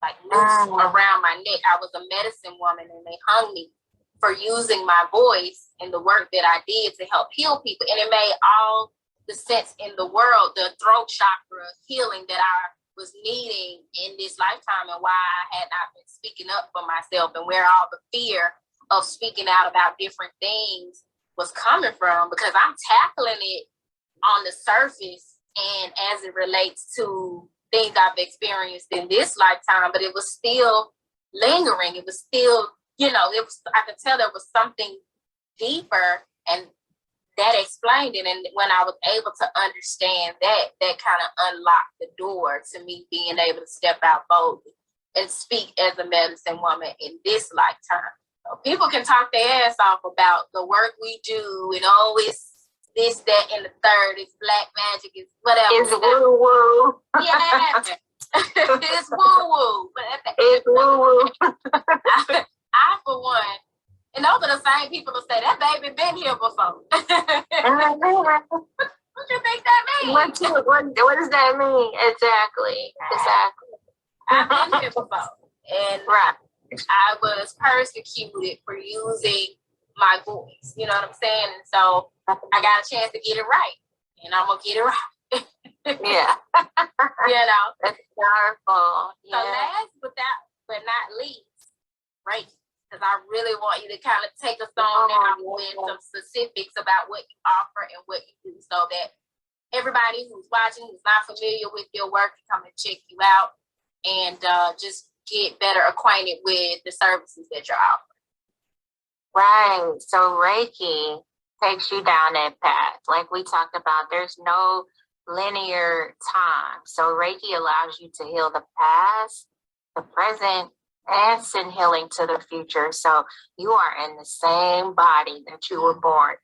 like noose around my neck. I was a medicine woman, and they hung me for using my voice and the work that I did to help heal people. And it made all the sense in the world, the throat chakra healing that I was needing in this lifetime, and why I had not been speaking up for myself, and where all the fear of speaking out about different things was coming from, because I'm tackling it on the surface and as it relates to things I've experienced in this lifetime, but it was still lingering. It was still, I could tell there was something deeper, and that explained it. And when I was able to understand that kind of unlocked the door to me being able to step out boldly and speak as a medicine woman in this lifetime. So people can talk their ass off about the work we do, and it's this, that, and the third. It's black magic. It's whatever. It's woo-woo. Yeah. It's woo-woo. But it's woo-woo. I, for one, and those are the same people who say, that baby been here before. What do you think that means? What does that mean? Exactly. I've been here before. And I was persecuted for using my voice. You know what I'm saying? And so I got a chance to get it right. And I'm going to get it right. Yeah. That's powerful. Yeah. So last but not least, right? Because I really want you to kind of take us on now with some specifics about what you offer and what you do, so that everybody who's watching, who's not familiar with your work, can come and check you out and just get better acquainted with the services that you're offering. Right. So Reiki takes you down that path. Like we talked about, there's no linear time. So Reiki allows you to heal the past, the present, and send healing to the future. So you are in the same body that you were born.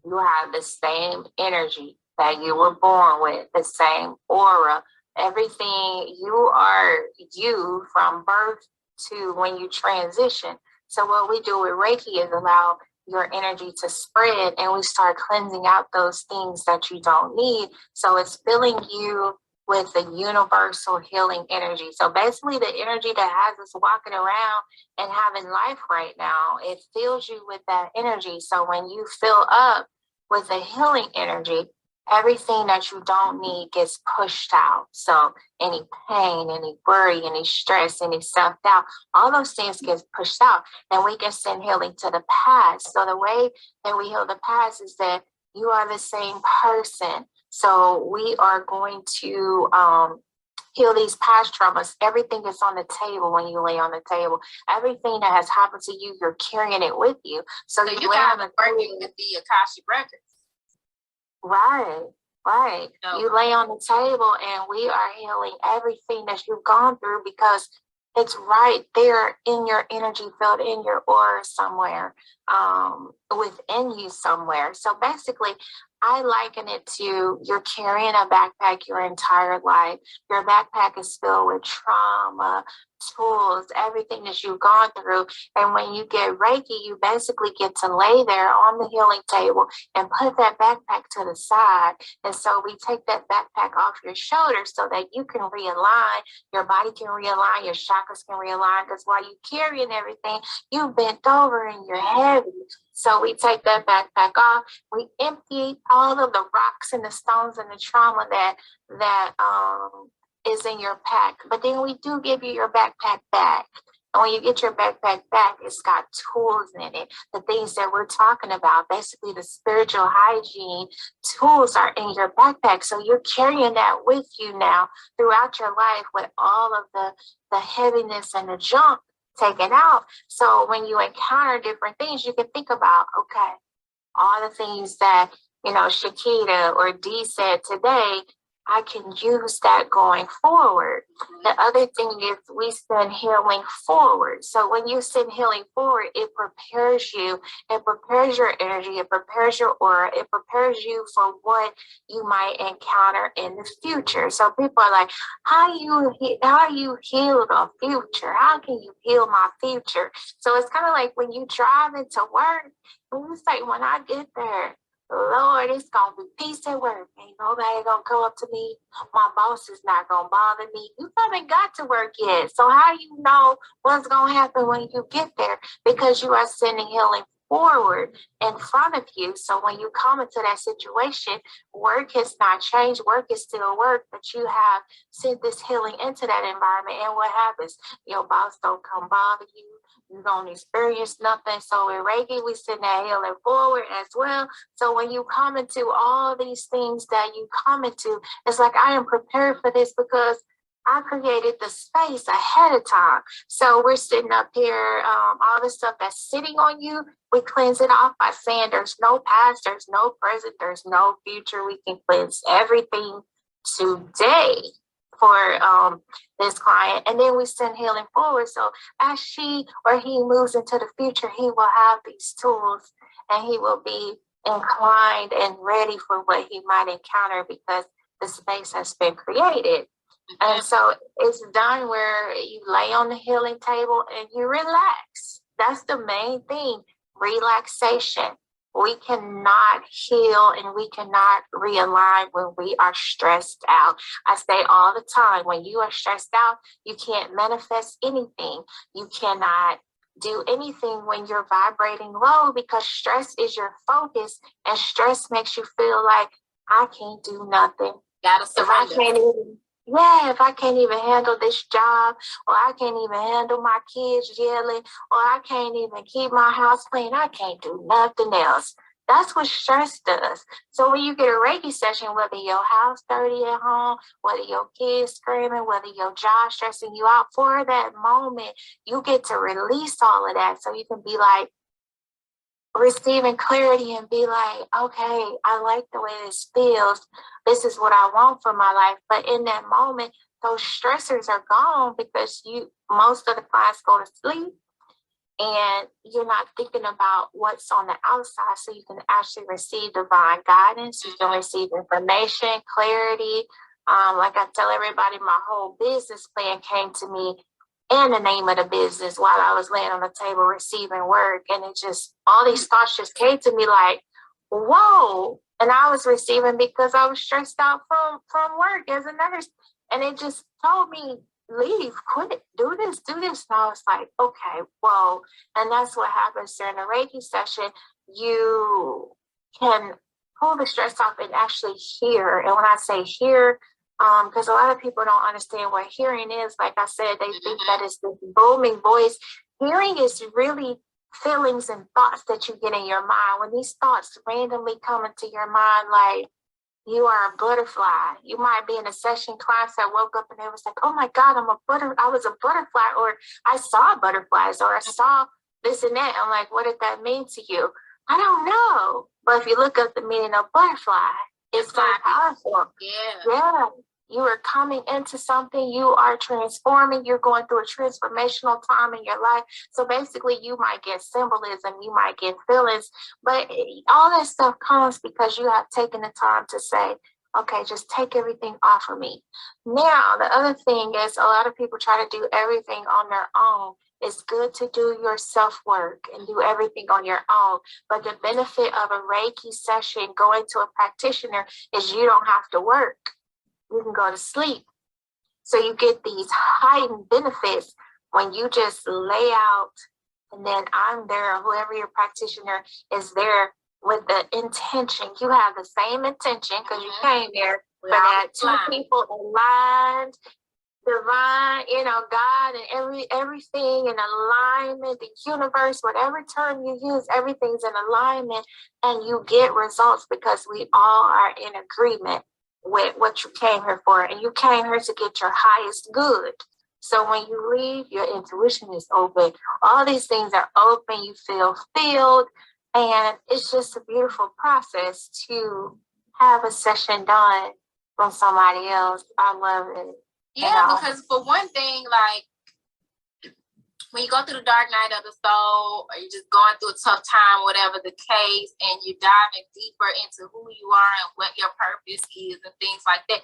You have the same energy that you were born with, the same aura. Everything, you are you from birth to when you transition. So what we do with Reiki is allow your energy to spread, and we start cleansing out those things that you don't need. So it's filling you with the universal healing energy. So basically the energy that has us walking around and having life right now, it fills you with that energy. So when you fill up with the healing energy, everything that you don't need gets pushed out. So any pain, any worry, any stress, any self-doubt, all those things get pushed out, and we can send healing to the past. So the way that we heal the past is that you are the same person. So we are going to heal these past traumas. Everything is on the table when you lay on the table. Everything that has happened to you, you're carrying it with you. So you guys are working with the Akashic Records. Right. So you lay on the table, and we are healing everything that you've gone through, because it's right there in your energy field, in your aura somewhere. within you somewhere. So basically, I liken it to you're carrying a backpack your entire life. Your backpack is filled with trauma, tools, everything that you've gone through. And when you get Reiki, you basically get to lay there on the healing table and put that backpack to the side. And so we take that backpack off your shoulders so that you can realign, your body can realign, your chakras can realign, because while you're carrying everything, you bent over and you're heavy. So we take that backpack off, we empty all of the rocks and the stones and the trauma that is in your pack. But then we do give you your backpack back. And when you get your backpack back, it's got tools in it, the things that we're talking about. Basically, the spiritual hygiene tools are in your backpack. So you're carrying that with you now throughout your life with all of the heaviness and the junk taken out. So when you encounter different things, you can think about, okay, all the things that, Shakita or Dee said today, I can use that going forward. The other thing is we send healing forward. So when you send healing forward, it prepares you, it prepares your energy, it prepares your aura, it prepares you for what you might encounter in the future. So people are like, how you heal the future? How can you heal my future? So it's kind of like when you drive into work, and you say, when I get there, Lord, it's going to be peace at work. Ain't nobody going to come up to me. My boss is not going to bother me. You haven't got to work yet. So how you know what's going to happen when you get there? Because you are sending healing forward in front of you. So when you come into that situation, work has not changed. Work is still work, but you have sent this healing into that environment. And what happens? Your boss don't come bother you. You don't experience nothing. So in Reiki, we send that healing forward as well. So when you come into all these things that you come into, it's like, I am prepared for this because I created the space ahead of time. So we're sitting up here, all the stuff that's sitting on you, we cleanse it off by saying there's no past, there's no present, there's no future. We can cleanse everything today for this client, and then we send healing forward. So as she or he moves into the future, he will have these tools and he will be inclined and ready for what he might encounter because the space has been created. And so it's done where you lay on the healing table and you relax. That's the main thing, relaxation. We cannot heal and we cannot realign when we are stressed out. I say all the time, when you are stressed out, you can't manifest anything. You cannot do anything when you're vibrating low because stress is your focus and stress makes you feel like I can't do nothing. If I can't even handle this job, or I can't even handle my kids yelling, or I can't even keep my house clean, I can't do nothing else. That's what stress does. So when you get a Reiki session, whether your house dirty at home, whether your kids screaming, whether your job stressing you out, for that moment, you get to release all of that. So you can be like, receiving clarity and be like, okay, I like the way this feels. This is what I want for my life. But in that moment, those stressors are gone because most of the clients go to sleep and you're not thinking about what's on the outside. So you can actually receive divine guidance. You can receive information, clarity. Like I tell everybody, my whole business plan came to me and the name of the business while I was laying on the table receiving work. And it just, all these thoughts just came to me like, whoa. And I was receiving because I was stressed out from work as a nurse. And it just told me, leave, quit, do this. And I was like, okay, whoa. And that's what happens during a Reiki session. You can pull the stress off and actually hear. And when I say hear, because a lot of people don't understand what hearing is. Like I said, they think that it's this booming voice. Hearing is really feelings and thoughts that you get in your mind. When these thoughts randomly come into your mind, like you are a butterfly. You might be in a session, clients that woke up and they was like, oh my God, I was a butterfly, or I saw butterflies, or I saw this and that. I'm like, what did that mean to you? I don't know. But if you look up the meaning of butterfly, it's so powerful. Yeah. You are coming into something, you are transforming, you're going through a transformational time in your life. So basically you might get symbolism, you might get feelings, but all that stuff comes because you have taken the time to say, okay, just take everything off of me. Now, the other thing is a lot of people try to do everything on their own. It's good to do your self-work and do everything on your own. But the benefit of a Reiki session, going to a practitioner, is you don't have to work. You can go to sleep. So you get these heightened benefits when you just lay out, and then I'm there, or whoever your practitioner is there with the intention. You have the same intention because you came there for that. Two people aligned, divine, God and everything in alignment, the universe, whatever term you use, everything's in alignment, and you get results because we all are in agreement with what you came here for, and you came here to get your highest good. So when you leave, your intuition is open. All these things are open. You feel filled, and it's just a beautiful process to have a session done from somebody else. I love it. Yeah, because for one thing, like when you go through the dark night of the soul, or you're just going through a tough time, whatever the case, and you're diving deeper into who you are and what your purpose is and things like that,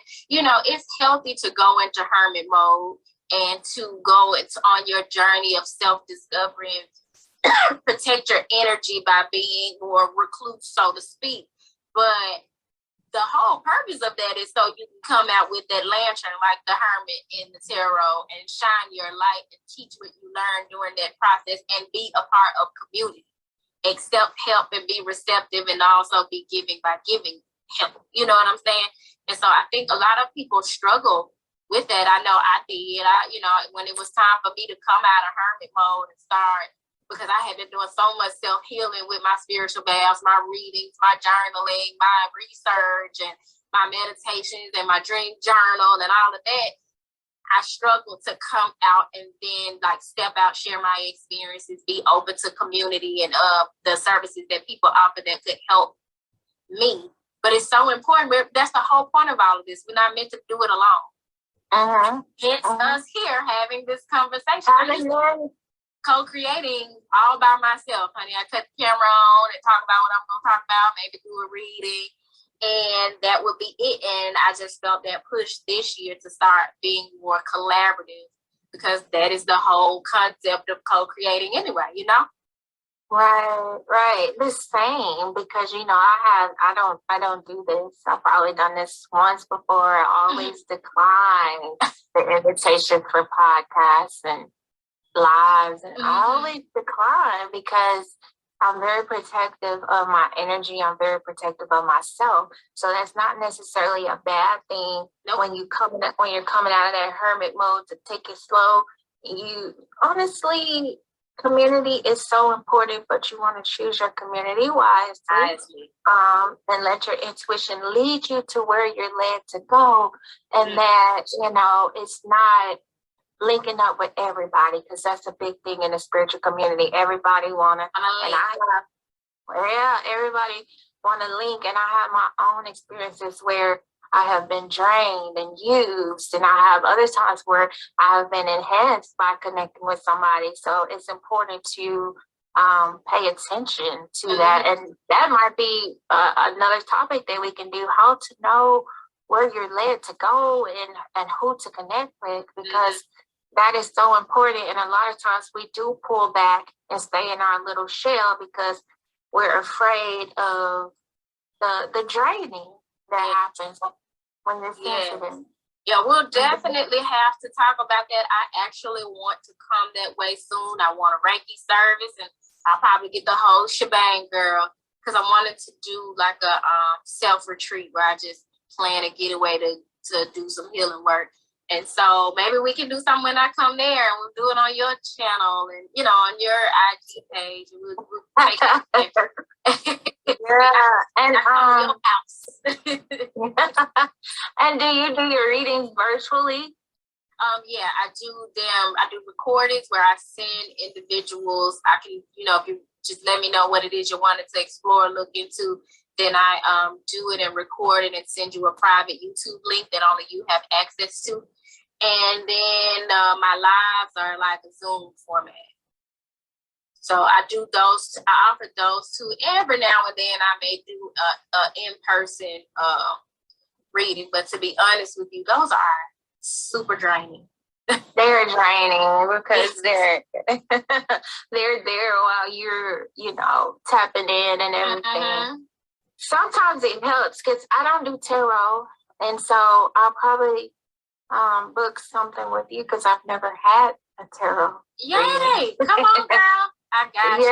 it's healthy to go into hermit mode and to go on your journey of self-discovery and protect your energy by being more recluse, so to speak. But the whole purpose of that is so you can come out with that lantern like the hermit in the tarot and shine your light and teach what you learned during that process and be a part of community. Accept help and be receptive, and also be giving by giving help. You know what I'm saying? And so I think a lot of people struggle with that. I know I did. When it was time for me to come out of hermit mode and start, because I had been doing so much self-healing with my spiritual baths, my readings, my journaling, my research, and my meditations, and my dream journal, and all of that. I struggled to come out and then step out, share my experiences, be open to community and the services that people offer that could help me. But it's so important. That's the whole point of all of this. We're not meant to do it alone. Hence us here having this conversation. Co-creating all by myself, honey. I cut the camera on and talk about what I'm going to talk about, maybe do a reading, and that would be it. And I just felt that push this year to start being more collaborative, because that is the whole concept of co-creating anyway, Right. The same, because I don't do this. I've probably done this once before. I always decline the invitation for podcasts and lives, and I always decline because I'm very protective of my energy. I'm very protective of myself. So that's not necessarily a bad thing. When you're coming out of that hermit mode, to take it slow. You honestly, community is so important, but you want to choose your community wisely. And let your intuition lead you to where you're led to go, and that it's not linking up with everybody, because that's a big thing in the spiritual community. Everybody everybody want to link, and I have my own experiences where I have been drained and used, and I have other times where I have been enhanced by connecting with somebody. So it's important to pay attention to that, and that might be another topic that we can do: how to know where you're led to go and who to connect with, because that is so important. And a lot of times we do pull back and stay in our little shell because we're afraid of the draining that happens when you're sensitive. Yeah, we'll definitely have to talk about that. I actually want to come that way soon. I want a Reiki service, and I'll probably get the whole shebang, girl, because I wanted to do like a self-retreat where I just plan a getaway to do some healing work. And so maybe we can do something when I come there, and we'll do it on your channel and, on your IG page. We'll take it. And your house. And do you do your readings virtually? Yeah, I do them. I do recordings where I send individuals. I can, if you just let me know what it is you wanted to explore, look into. Then I do it and record it and send you a private YouTube link that only you have access to. And then my lives are like a Zoom format. So I do those. I offer those too. Every now and then I may do a in-person reading, but to be honest with you, those are super draining. They're draining because they're they're there while you're, tapping in and everything. Sometimes it helps because I don't do tarot, and so I'll probably book something with you because I've never had a tarot. Yay! Come on, girl. I got you.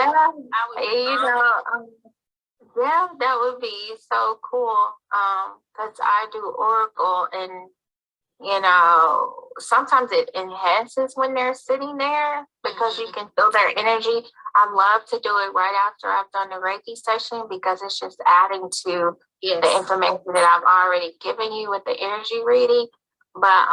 Yeah, that would be so cool. Because I do Oracle, and sometimes it enhances when they're sitting there because you can feel their energy. I love to do it right after I've done the Reiki session because it's just adding to the information that I've already given you with the energy reading. But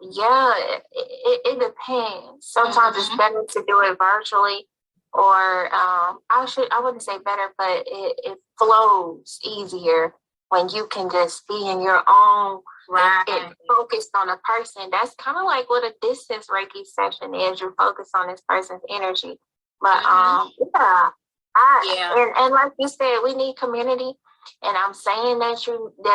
it depends. Sometimes it's better to do it virtually, or I wouldn't say better, but it flows easier when you can just be in your own and focused on a person. That's kind of like what a distance Reiki session is. You're focused on this person's energy. But and like you said, we need community. And I'm saying that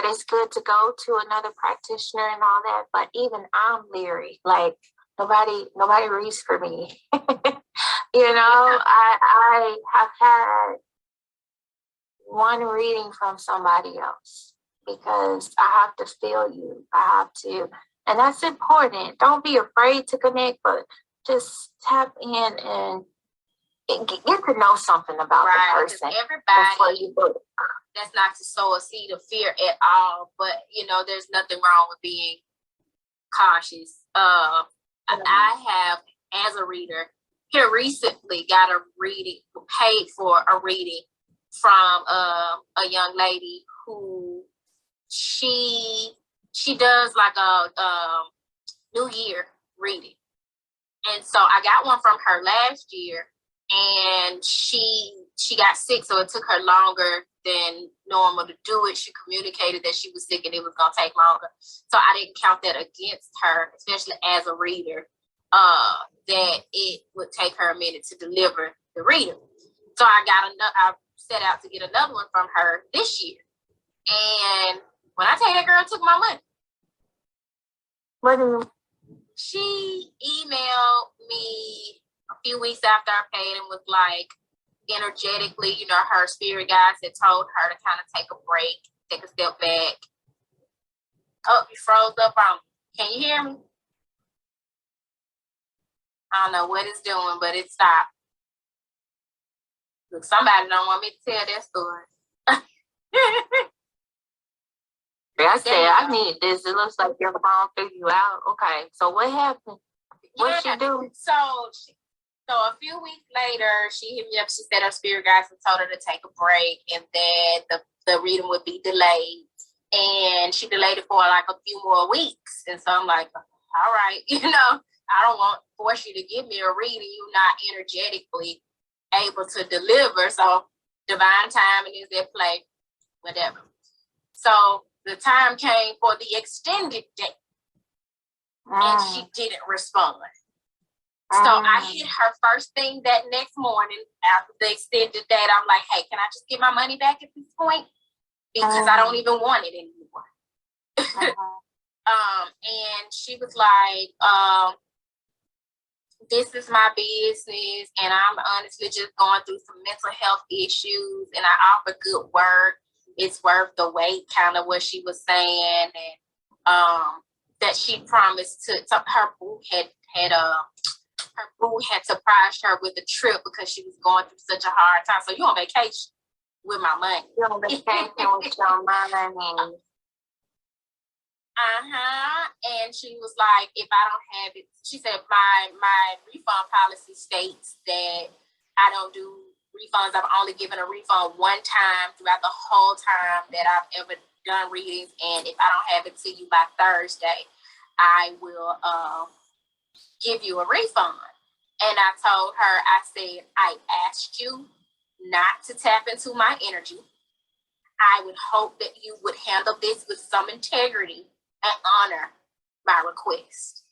it's good to go to another practitioner and all that, but even I'm leery. Like nobody reads for me. I have had one reading from somebody else because I have to feel you. I have to, and that's important. Don't be afraid to connect, but just tap in and get to know something about the person. Everybody, you book. That's not to sow a seed of fear at all, but there's nothing wrong with being cautious. I have, as a reader, here recently got a reading, paid for a reading from a young lady who she does like a New Year reading, and so I got one from her last year, and she got sick, so it took her longer than normal to do it. She communicated that she was sick and it was going to take longer. So I didn't count that against her, especially as a reader, that it would take her a minute to deliver the reading. So I set out to get another one from her this year. And when I tell you that girl took my money. What? She emailed me a few weeks after I paid and was like, energetically, her spirit guides had told her to kind of take a break, take a step back. Oh, you froze up on me. Can you hear me? I don't know what it's doing, but it stopped. Look, somebody don't want me to tell that story. I said, I need this. It looks like your phone figured you out. Okay, so what happened? What she do? So a few weeks later, she hit me up. She said her spirit guides had told her to take a break and that the reading would be delayed. And she delayed it for like a few more weeks. And so I'm like, all right, I don't want to force you to give me a reading. You're not energetically able to deliver. So divine timing is at play, whatever. So the time came for the extended date. And she didn't respond. So I hit her first thing that next morning after the extended date. I'm like, hey, can I just get my money back at this point? Because I don't even want it anymore. And she was like, this is my business, and I'm honestly just going through some mental health issues, and I offer good work. It's worth the wait, kind of what she was saying, and that she promised to her boo had surprised her with a trip because she was going through such a hard time. So you on vacation with my money. You on vacation with your money. And she was like, if I don't have it, she said my refund policy states that I don't do refunds. I've only given a refund one time throughout the whole time that I've ever done readings. And if I don't have it to you by Thursday, I will give you a refund. And I told her, I said, I asked you not to tap into my energy. I would hope that you would handle this with some integrity and honor my request.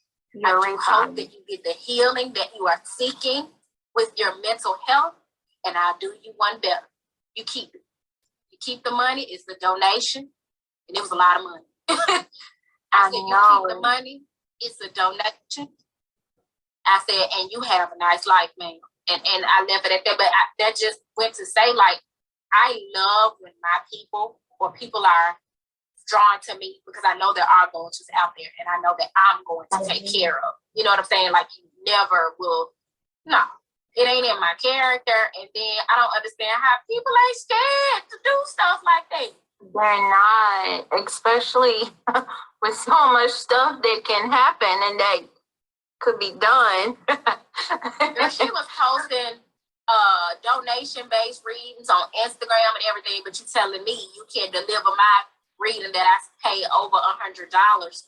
I do hope that you get the healing that you are seeking with your mental health, and I'll do you one better. You keep it. You keep the money. It's the donation, and it was a lot of money. I said, you keep the money. It's a donation. I said, and you have a nice life, man. And I left it at that. But that just went to say, like, I love when my people or people are drawn to me because I know there are vultures out there and I know that I'm going to take care of. You know what I'm saying? Like, you never will. No, it ain't in my character. And then I don't understand how people ain't scared to do stuff like that. They're not, especially with so much stuff that can happen and that could be done. Girl, she was posting donation-based readings on Instagram and everything, but you telling me you can't deliver my reading that I pay over $100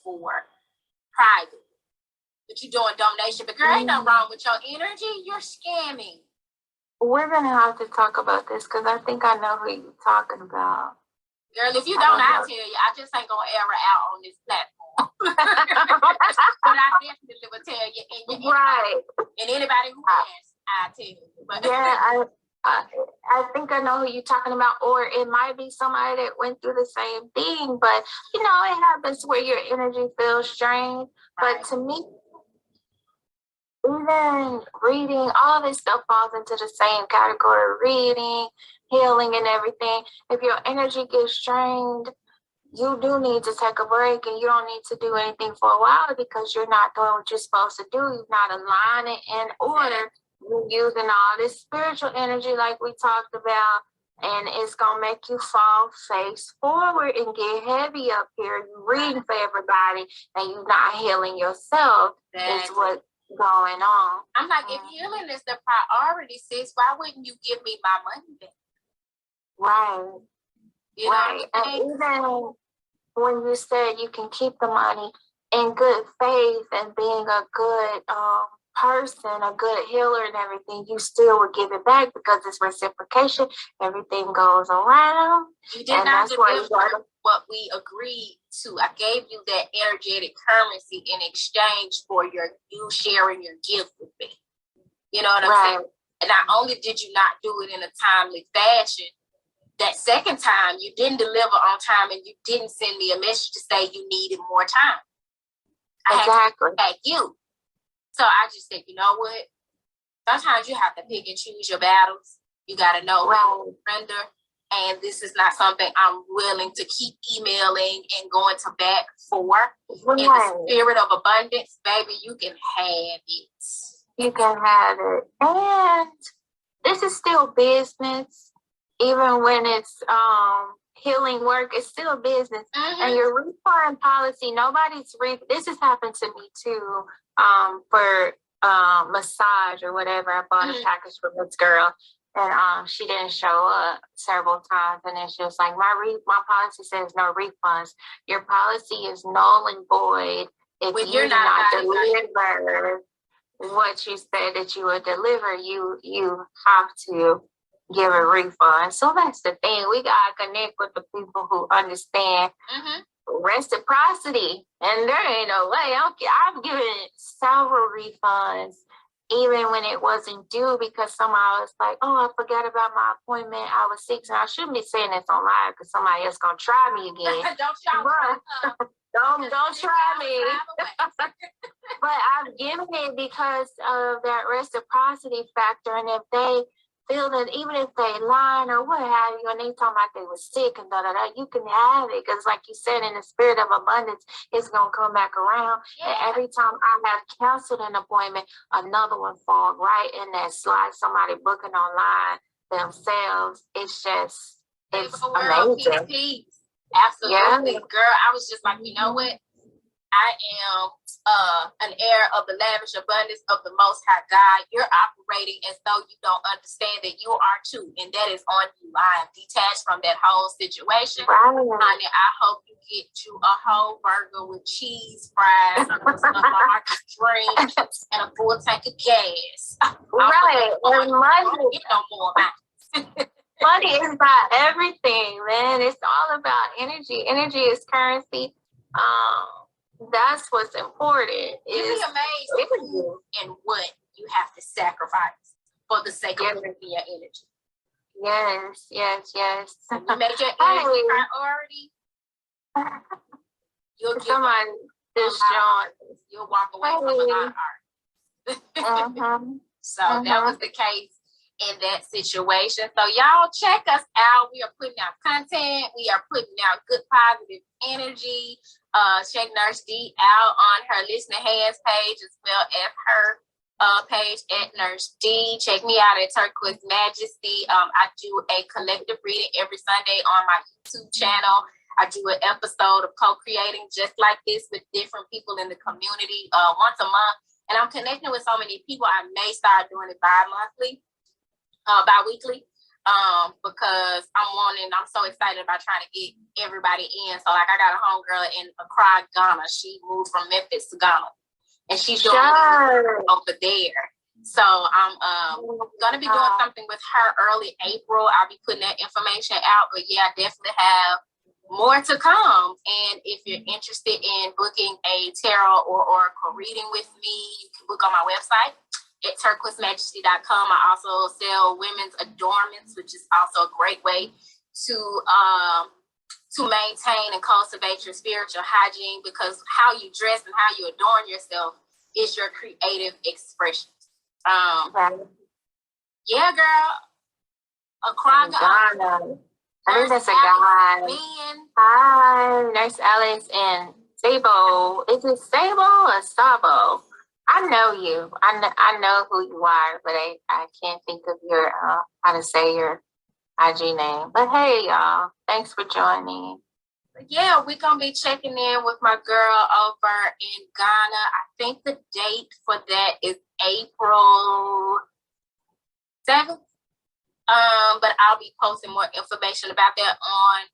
for private. But you doing donation, but girl, ain't nothing wrong with your energy. You're scamming. We're gonna have to talk about this because I think I know who you're talking about. Girl, if you don't, I'll tell you. I just ain't gonna air it out on this platform. But I definitely will tell you. And right. And anybody who asks, I'll tell you. But yeah, I think I know who you're talking about, or it might be somebody that went through the same thing, but you know, it happens where your energy feels strained. Right. But to me, even reading, all this stuff falls into the same category: reading, healing, and everything. If your energy gets strained, you do need to take a break, and you don't need to do anything for a while because you're not doing what you're supposed to do. You're not aligning in order. You're using all this spiritual energy like we talked about, and it's going to make you fall face forward and get heavy up here. You're reading for everybody, and you're not healing yourself. That's what's going on. I'm like, if healing is the priority, sis, why wouldn't you give me my money back? Right. You know right. And even when you said you can keep the money in good faith and being a good person, a good healer and everything, you still would give it back because it's reciprocation. Everything goes around. You did not deliver what we agreed to. I gave you that energetic currency in exchange for you sharing your gift with me. You know what I'm saying? And not only did you not do it in a timely fashion, that second time you didn't deliver on time and you didn't send me a message to say you needed more time. I had to contact you. So I just said, you know what? Sometimes you have to pick and choose your battles. You got to know when to surrender. And this is not something I'm willing to keep emailing and going to bat for. In the spirit of abundance, baby, you can have it. You can have it. And this is still business. Even when it's healing work, it's still business. Mm-hmm. And your refund policy, this has happened to me too, for massage or whatever. I bought a package for this girl, and she didn't show up several times, and then she was like, my policy says no refunds. Your policy is null and void if you do not deliver what you said that you would deliver. You have to give a refund. So that's the thing. We gotta connect with the people who understand reciprocity. And there ain't no way. I've given several refunds, even when it wasn't due, because somebody was like, "Oh, I forgot about my appointment. I was sick." And I shouldn't be saying this on live because somebody else gonna try me again. Don't try me. But I've given it because of that reciprocity factor. And if they feel that, even if they lying or what have you, and they talking about they were sick and you can have it, because like you said, in the spirit of abundance, it's gonna come back around. And every time I have canceled an appointment, another one falls right in that slot. Somebody booking online themselves. It's amazing. Peace. Absolutely, girl. I was just like, you know what? I am an heir of the lavish abundance of the Most High God. You're operating as though you don't understand that you are too, and that is on you. I am detached from that whole situation. Honey, I hope you get you a whole burger with cheese, fries, a large drink, and a full tank of gas. Right. And money. Don't get no more about Money is about everything, man. It's all about energy. Energy is currency. That's what's important. You'd be amazed who and what you have to sacrifice for the sake of bringing your energy. Yes. When you make your energy priority, you'll get someone you'll walk away from a lot of art. So that was the case in that situation. So y'all check us out. We are putting out content. We are putting out good positive energy. Check Nurse D out on her Listen to Hands page as well as her page at Nurse D. Check me out at Turquoise Majesty. I do a collective reading every Sunday on my YouTube channel. I do an episode of co-creating just like this with different people in the community once a month. And I'm connecting with so many people, I may start doing it bi-weekly, because I'm so excited about trying to get everybody in. So like I got a homegirl in Accra, Ghana. She moved from Memphis to Ghana, and she's doing over there. So I'm gonna be doing something with her early April. I'll be putting that information out. But yeah, I definitely have more to come. And if you're interested in booking a tarot or oracle reading with me, you can book on my website at turquoisemajesty.com. I also sell women's adornments, which is also a great way to maintain and cultivate your spiritual hygiene, because how you dress and how you adorn yourself is your creative expression. Yeah, girl. Ghana. I think that's a guy. Hi, Nurse Alice and Sabo. Is it Sabo or Sabo? I know you. I know who you are, but I can't think of your how to say your IG name. But hey, y'all, thanks for joining. Yeah, we're gonna be checking in with my girl over in Ghana. I think the date for that is April 7th. But I'll be posting more information about that on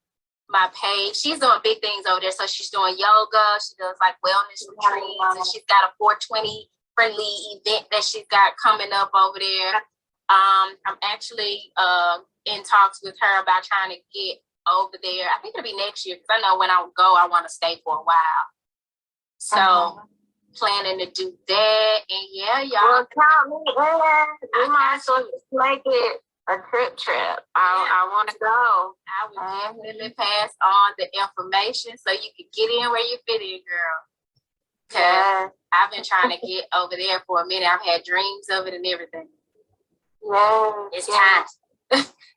my page. She's doing big things over there. So she's doing yoga. She does like wellness retreats, and she's got a 420 friendly event that she's got coming up over there. I'm actually in talks with her about trying to get over there. I think it'll be next year, because I know when I go, I want to stay for a while. So planning to do that. And yeah, y'all. Well, count me in. We might as well just make it a trip. I want to go. I will definitely pass on the information so you can get in where you fit in, girl. Because I've been trying to get over there for a minute. I've had dreams of it and everything. It's time.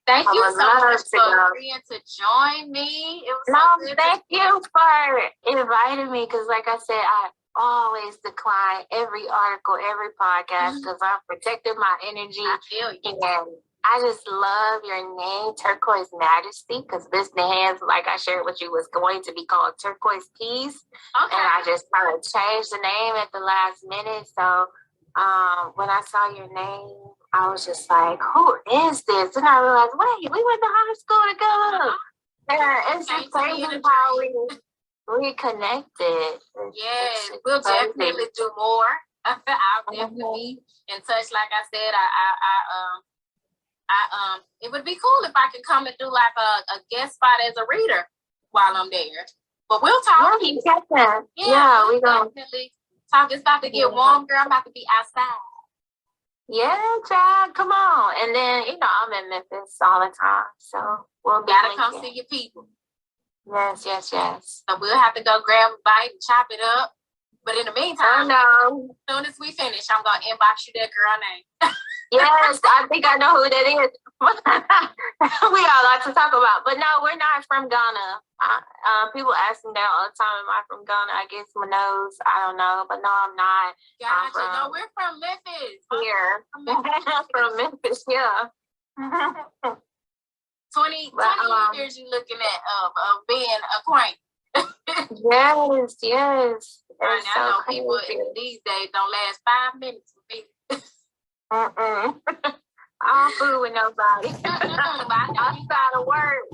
Thank you so much for agreeing to join me. It was so good. Thank you for inviting me, because like I said, I always decline every article, every podcast, because I'm protecting my energy. I feel you. And I just love your name, Turquoise Majesty, because this Hands, like I shared with you, was going to be called Turquoise Peace. Okay. And I just kind of changed the name at the last minute. So when I saw your name, I was just like, who is this? And I realized, wait, we went to high school together. Yeah, it's just crazy how we reconnected. Yes, we'll definitely do more. I'll definitely be in touch. Like I said, it would be cool if I could come and do like a guest spot as a reader while I'm there. But we'll talk. Yeah, we definitely talk. It's about to get warm, girl. I'm about to be outside. Yeah, child, come on. And then, I'm in Memphis all the time, so we'll gotta come see your people. Yes. So we'll have to go grab a bite and chop it up. But in the meantime, as soon as we finish, I'm gonna inbox you that girl name. Yes, I think I know who that is. We got a lot to talk about. But no, we're not from Ghana. People ask me that all the time, am I from Ghana? I guess my nose, I don't know. But no, I'm not. Gotcha. No, we're from Memphis. Here. From Memphis, yeah. 20 years you looking at of being acquainted. Yes. I know people these days don't last 5 minutes with me. I don't fool with nobody. I'm trying to work.